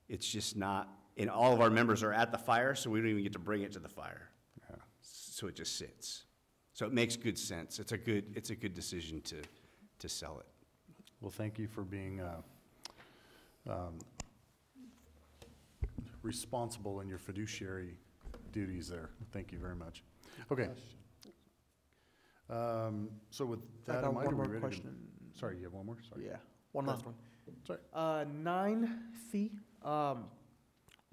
it's just not. And all of our members are at the fire, so we don't even get to bring it to the fire. Yeah. So it just sits. So it makes good sense. It's a good decision to sell it. Well, thank you for being responsible in your fiduciary duties there. Thank you very much. Okay. So with that in mind, one are we more ready question. Sorry, you have one more? Sorry. Yeah, one last one. Sorry. 9C,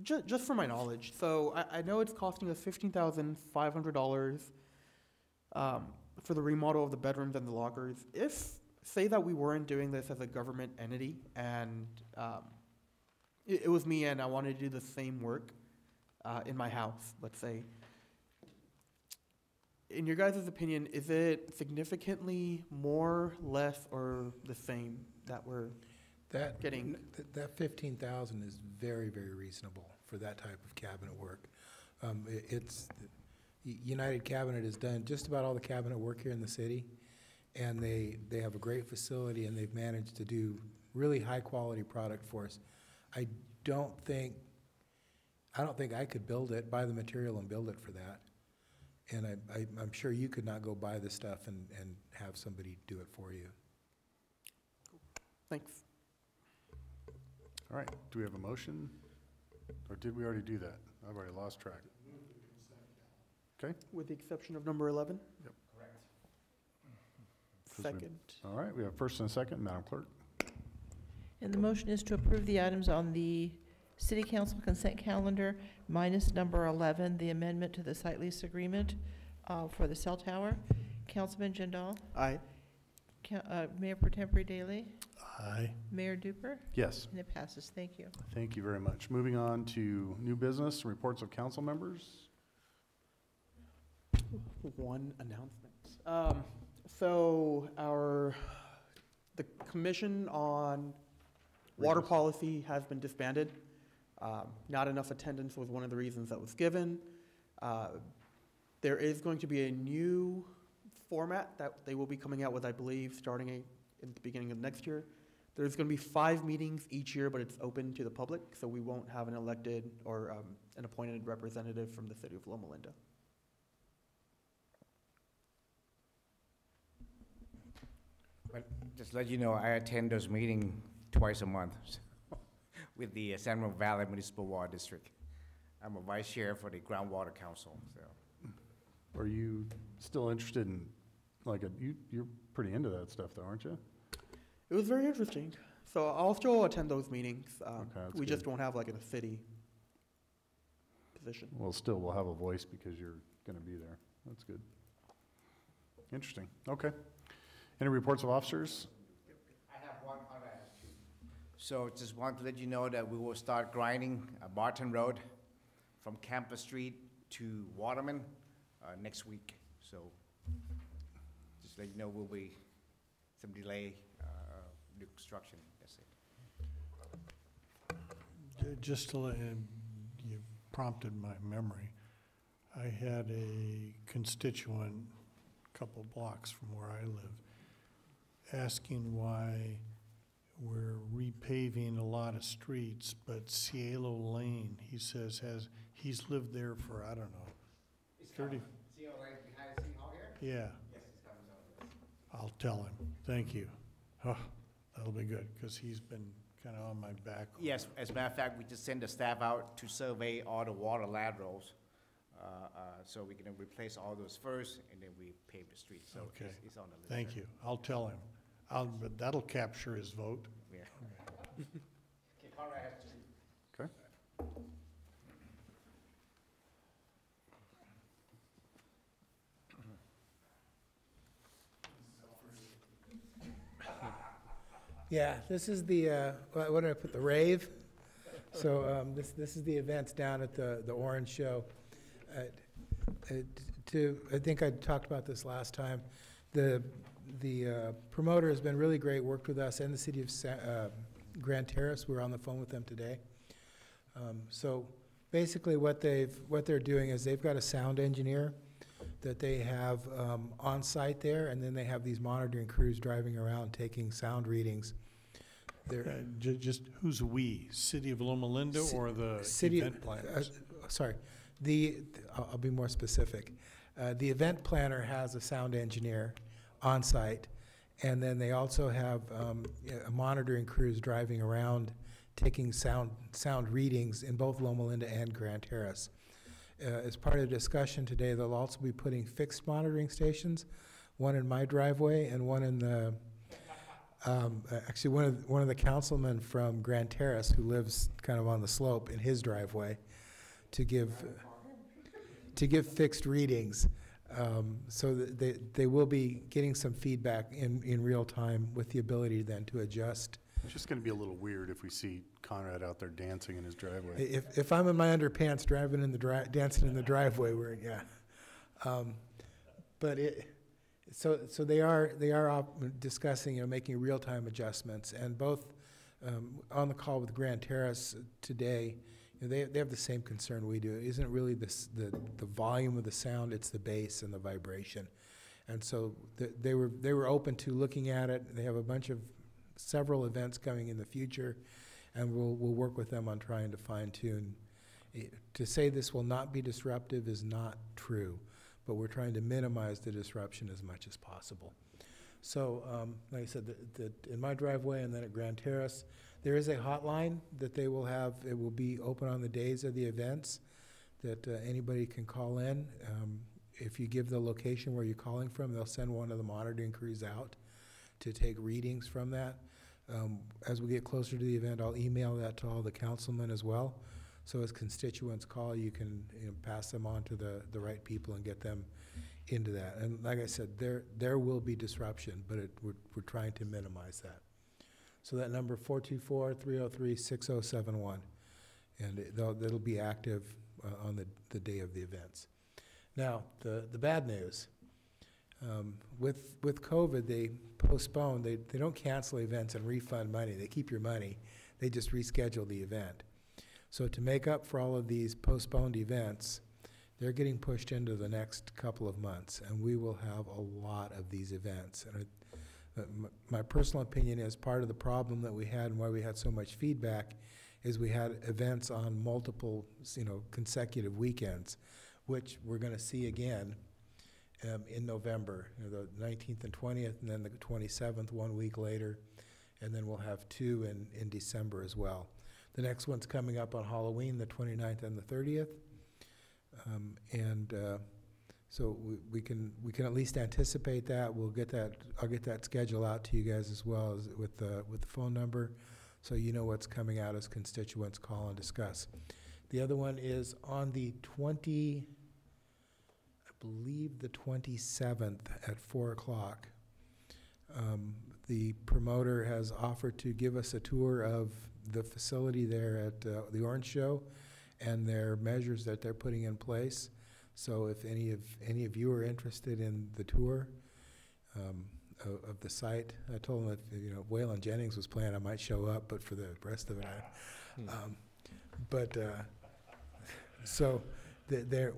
just for my knowledge, so I know it's costing us $15,500 for the remodel of the bedrooms and the lockers. Say that we weren't doing this as a government entity, and it was me and I wanted to do the same work in my house, let's say. In your guys' opinion, is it significantly more, less, or the same that we're getting? That 15,000 is very, very reasonable for that type of cabinet work. United Cabinet has done just about all the cabinet work here in the city, and they have a great facility, and they've managed to do really high-quality product for us. I don't think I could build it, buy the material and build it for that. And I'm sure you could not go buy the stuff and have somebody do it for you. Thanks. All right. Do we have a motion? Or did we already do that? I've already lost track. Okay. With the exception of number 11? Yep. Correct. 'Cause Second. All right. We have first and a second. Madam Clerk. And the motion is to approve the items on the City Council consent calendar minus number 11, the amendment to the site lease agreement for the cell tower. Councilman Jindal? Aye. Mayor Pro Tempore Daley? Aye. Mayor Duper? Yes. And it passes. Thank you. Thank you very much. Moving on to new business, reports of council members. One announcement. So the Commission on Water Policy has been disbanded. Not enough attendance was one of the reasons that was given. There is going to be a new format that they will be coming out with, I believe, starting in the beginning of next year. There's going to be 5 meetings each year, but it's open to the public, so we won't have an elected or an appointed representative from the city of Loma Linda. But just let you know, I attend those meetings twice a month with the San Ramon Valley Municipal Water District. I'm a vice chair for the Groundwater Council, so. Are you still interested in, you're pretty into that stuff though, aren't you? It was very interesting. So I'll still attend those meetings. That's we just good. won't have like a city position. Well, still, we'll have a voice because you're going to be there. That's good. Interesting. Okay. Any reports of officers? I have one other. So just want to let you know that we will start grinding Barton Road from Campus Street to Waterman next week. So just let you know will be some delay the construction. That's it. Just to let, you prompted my memory. I had a constituent a couple blocks from where I live asking why we're repaving a lot of streets, but Cielo Lane, he says, he's lived there for, I don't know, 30. Cielo Lane behind City Hall here? Yeah, Yes, it's coming over. I'll tell him. Thank you. Oh, that'll be good, because he's been kind of on my back. Yes, as a matter of fact, we just send the staff out to survey all the water laterals, so we can replace all those first, and then we pave the street. So Okay. it's on the list. Thank you. I'll tell him. But that'll capture his vote. Yeah. Okay, Conrad has two. Okay. Yeah, this is the, what did I put, the rave? So this is the events down at the Orange Show. I think I talked about this last time. The promoter has been really great, worked with us and the city of Grand Terrace. We were on the phone with them today. So basically what they're doing is they've got a sound engineer that they have on site there, and then they have these monitoring crews driving around taking sound readings. Just who's we? City of Loma Linda or the City event planners? Sorry, I'll be more specific. The event planner has a sound engineer on site, and then they also have monitoring crews driving around taking sound readings in both Loma Linda and Grand Terrace. As part of the discussion today, they'll also be putting fixed monitoring stations, one in my driveway and one in the, actually one of the councilmen from Grand Terrace who lives kind of on the slope in his driveway to give fixed readings. So that they will be getting some feedback in real time with the ability then to adjust. It's just gonna be a little weird if we see Conrad out there dancing in his driveway. If I'm in my underpants driving in dancing in the driveway, yeah. But so they are discussing, making real-time adjustments, and both on the call with Grand Terrace today, they have the same concern we do. It isn't really the volume of the sound, it's the bass and the vibration. And so they were open to looking at it. They have several events coming in the future, and we'll work with them on trying to fine-tune. To say this will not be disruptive is not true, but we're trying to minimize the disruption as much as possible. So, like I said, in my driveway and then at Grand Terrace, there is a hotline that they will have. It will be open on the days of the events that anybody can call in. If you give the location where you're calling from, they'll send one of the monitoring crews out to take readings from that. As we get closer to the event, I'll email that to all the councilmen as well. So as constituents call, you can pass them on to the right people and get them into that. And like I said, there will be disruption, but we're trying to minimize that. So that number 424-303-6071, and it'll be active on the day of the events. Now, the bad news, with COVID, they postpone, they don't cancel events and refund money. They keep your money. They just reschedule the event. So to make up for all of these postponed events, they're getting pushed into the next couple of months, and we will have a lot of these events. And my personal opinion is part of the problem that we had and why we had so much feedback is we had events on multiple, consecutive weekends, which we're going to see again in November, the 19th and 20th, and then the 27th 1 week later, and then we'll have two in December as well. The next one's coming up on Halloween, the 29th and the 30th, so we can at least anticipate that. We'll get that. I'll get that schedule out to you guys as well as with the phone number, so you know what's coming out as constituents call and discuss. The other one is on the 27th at 4 o'clock. The promoter has offered to give us a tour of the facility there at the Orange Show and their measures that they're putting in place. So if any of you are interested in the tour of the site, I told them that, you know, Waylon Jennings was playing, I might show up, but for the rest of it, so the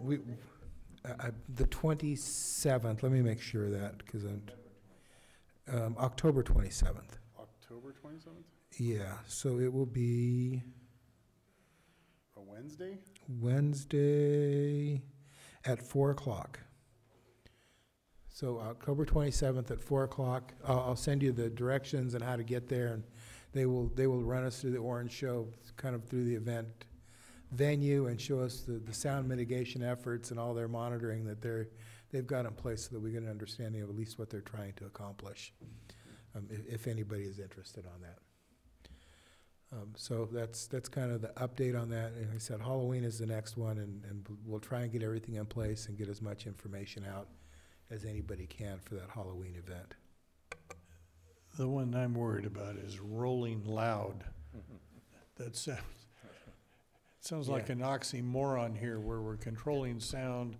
27th, let me make sure of that, because I'm, October 27th. October 27th? Yeah, so it will be A Wednesday? Wednesday at 4 o'clock. So October 27th at 4 o'clock. I'll send you the directions and how to get there, and they will run us through the Orange Show, kind of through the event venue, and show us the sound mitigation efforts and all their monitoring that they've got in place, so that we get an understanding of at least what they're trying to accomplish, if anybody is interested on that. So that's kind of the update on that. And like I said, Halloween is the next one, and we'll try and get everything in place and get as much information out as anybody can for that Halloween event. The one I'm worried about is Rolling Loud. That sounds like an oxymoron here, where we're controlling sound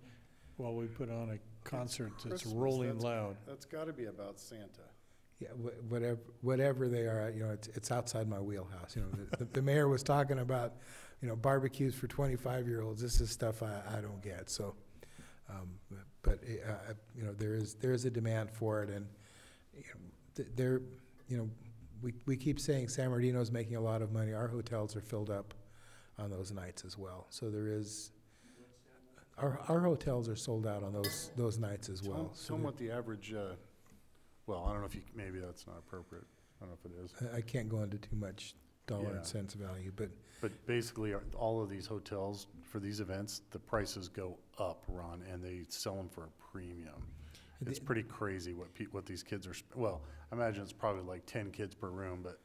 while we put on a concert that's Christmas, rolling loud. That's gotta be about Santa. Yeah, whatever they are, you know, it's outside my wheelhouse. You know, the mayor was talking about, you know, barbecues for 25-year-olds. This is stuff I don't get. So, but you know, there is a demand for it, and you know, we keep saying San Bernardino's making a lot of money. Our hotels are filled up on those nights as well. So there is. Our hotels are sold out on those nights as well. Tell them what the average. Well, I don't know if maybe that's not appropriate. I don't know if it is. I can't go into too much dollar Yeah. and cents value, but Basically, all of these hotels for these events, the prices go up, Ron, and they sell them for a premium. It's pretty crazy what these kids are, well, I imagine it's probably like 10 kids per room, but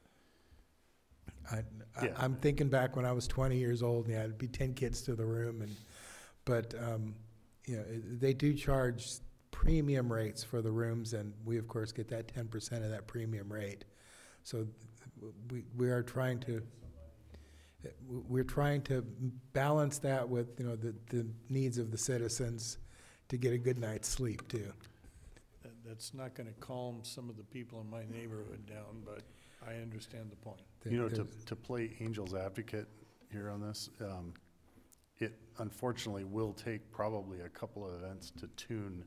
Yeah. I'm thinking back when I was 20 years old, and yeah, it'd be 10 kids to the room, but you know, they do charge premium rates for the rooms, and we of course get that 10% of that premium rate. So we're trying to balance that with, you know, the needs of the citizens to get a good night's sleep too. That's not gonna calm some of the people in my neighborhood down, but I understand the point. you know, to play angel's advocate here on this, it unfortunately will take probably a couple of events to tune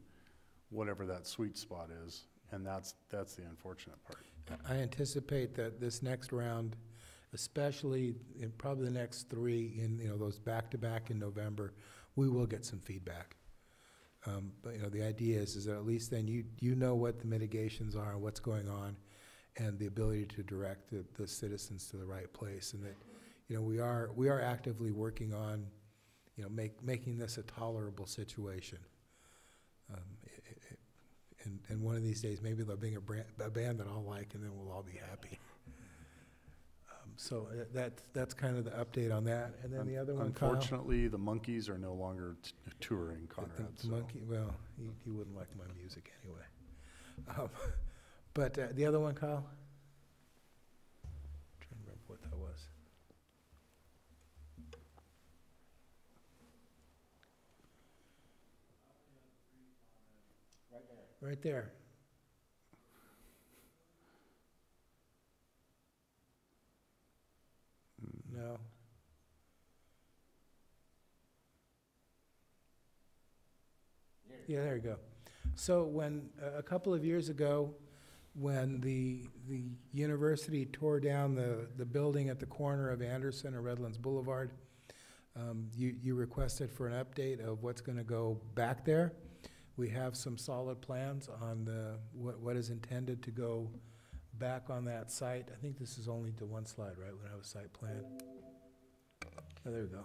whatever that sweet spot is, and that's the unfortunate part. I anticipate that this next round, especially in probably the next three, in, you know, those back-to-back in November, we will get some feedback. But, you know, the idea is that at least then you know what the mitigations are and what's going on, and the ability to direct the citizens to the right place, and that, you know, we are actively working on, you know, making this a tolerable situation. And one of these days, maybe they'll bring a band that I'll like, and then we'll all be happy. So that's kind of the update on that. And then the other one, Kyle? Unfortunately, the Monkees are no longer touring, Conrad. The monkey, well, he wouldn't like my music anyway. But the other one, Kyle? Trying to remember what that was. Right there. No. Yeah, there you go. So when, a couple of years ago, when the university tore down the building at the corner of Anderson and Redlands Boulevard, you requested for an update of what's gonna go back there. We have some solid plans on what is intended to go back on that site. I think this is only to one slide, right? We don't have a site plan. Oh, there we go.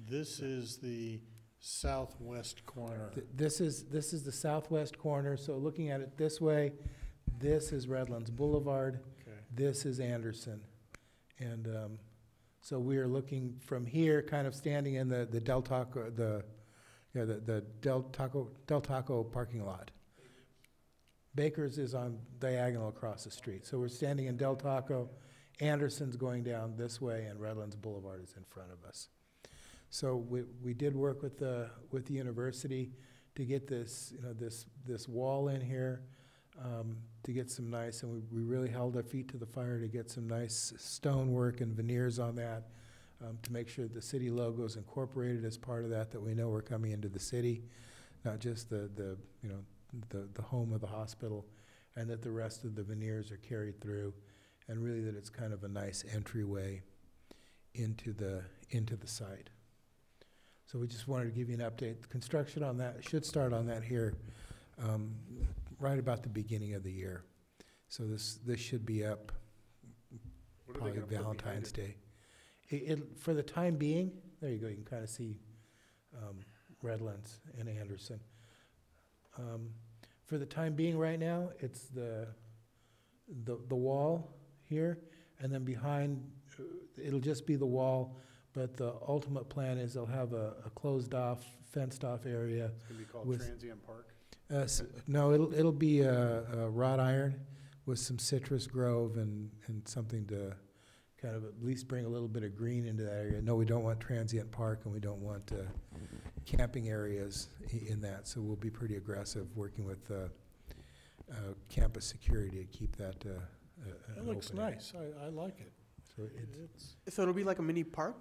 This is the southwest corner. This is the southwest corner, so looking at it this way, this is Redlands Boulevard, Okay. this is Anderson. And so we are looking from here, kind of standing in the Del Taco, the Del Taco parking lot. Baker's is on diagonal across the street. So we're standing in Del Taco, Anderson's going down this way, and Redlands Boulevard is in front of us. So we did work with the university to get this, you know, this wall in here, to get some nice, and we really held our feet to the fire to get some nice stonework and veneers on that, to make sure the city logo is incorporated as part of that we know we're coming into the city, not just the home of the hospital, and that the rest of the veneers are carried through, and really that it's kind of a nice entryway into the site. So we just wanted to give you an update. Construction on that should start on that here right about the beginning of the year. So this should be up probably Valentine's Day. For the time being, there you go, you can kind of see Redlands and Anderson. For the time being right now, it's the wall here, and then behind, it'll just be the wall, but the ultimate plan is they'll have a closed off, fenced off area. It's gonna be called with- Transient Park? No, it'll be a wrought iron with some citrus grove and something to kind of at least bring a little bit of green into that area. No, we don't want transient park, and we don't want camping areas in that, so we'll be pretty aggressive working with campus security to keep that It looks open area. nice. I like it. So it's, So it'll be like a mini park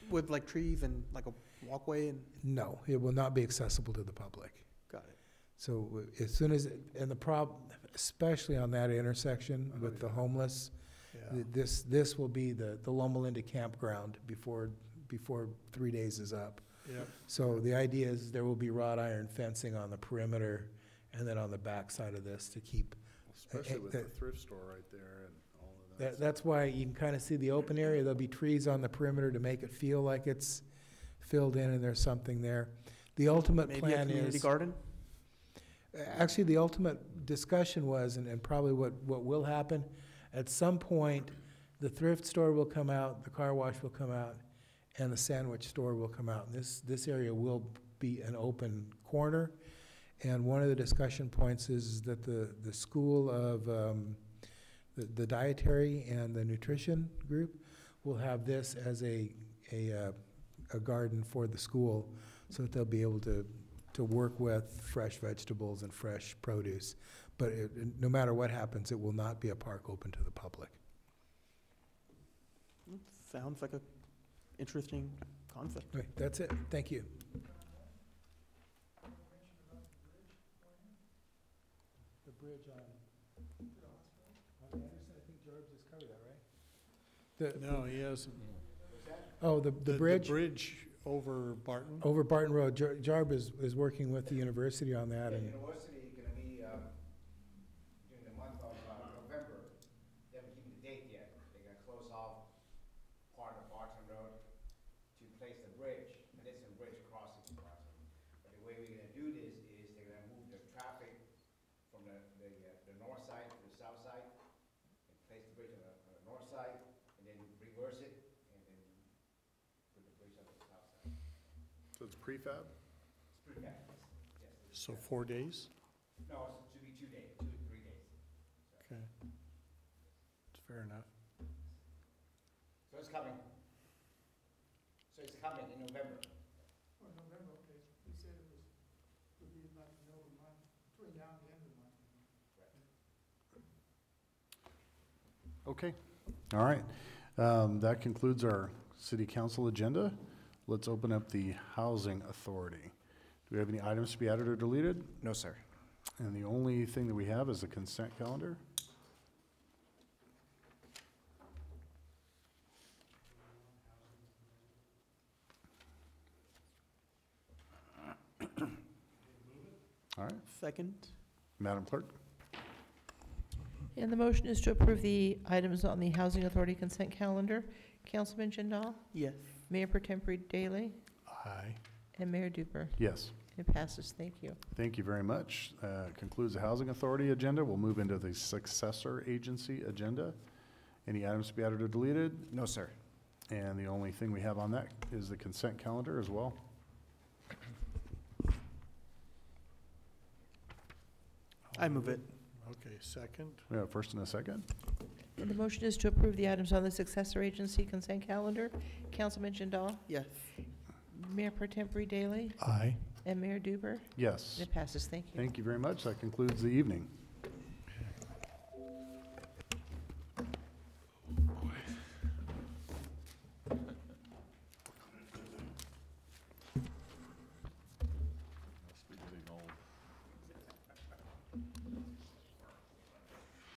with like trees and like a walkway and, no, it will not be accessible to the public. got it. So as soon as, and the problem, especially on that intersection with the homeless, Yeah. this will be the Loma Linda campground before 3 days is up. Yeah. So the idea is there will be wrought iron fencing on the perimeter and then on the back side of this to keep, Especially with the that- thrift store right there and all of that. that's why you can kind of see the open area. There'll be trees on the perimeter to make it feel like it's filled in and there's something there. The ultimate Maybe a plan community is, garden? actually, the ultimate discussion was, and probably what will happen, at some point, the thrift store will come out, the car wash will come out, and the sandwich store will come out. This area will be an open corner. And one of the discussion points is that the school of, the dietary and the nutrition group will have this as a garden for the school, so that they'll be able to work with fresh vegetables and fresh produce. But no matter what happens, it will not be a park open to the public. Sounds like a interesting concept. Okay, that's it. Thank you. The bridge on Anderson, I think George just covered that, right? No, he hasn't. Oh, the bridge? The bridge over Barton? Over Barton Road. Jarb is working with the university on that, The and university gonna be, during the month of November, they haven't given the date yet. They're gonna close off part of Barton Road to place the bridge, and there's some bridge crossing to Barton. But the way we're gonna do this is they're gonna move the traffic from the north side to the south side, and place the bridge on the north side, and then reverse it, and then put the bridge on the south side. So it's prefab? It's pretty bad, yes. So 4 days? No, it should be 2 days, 2 to 3 days. Okay. It's fair enough. So it's coming. So it's coming in November. Oh, November, okay. He said it would be about the middle of the month, between now and the end of the month. Okay, all right. That concludes our city council agenda. Let's open up the housing authority. Do we have any items to be added or deleted? No, sir. And the only thing that we have is the consent calendar. All right, Second? Madam Clerk? And the motion is to approve the items on the Housing Authority consent calendar. Councilman Jindal, Yes. Mayor Per Tempore Daley, Aye. and Mayor Duper. Yes. It passes. Thank you. Thank you very much. Concludes the Housing Authority agenda. We'll move into the successor agency agenda. Any items to be added or deleted? No, sir. And the only thing we have on that is the consent calendar as well. I move it. Okay, second. We have a first and a second. And the motion is to approve the items on the successor agency consent calendar. Councilman Jindal? Yes. Mayor Pro Tempore Daley? Aye. And Mayor Duper? Yes. And it passes. Thank you. Thank you very much. That concludes the evening.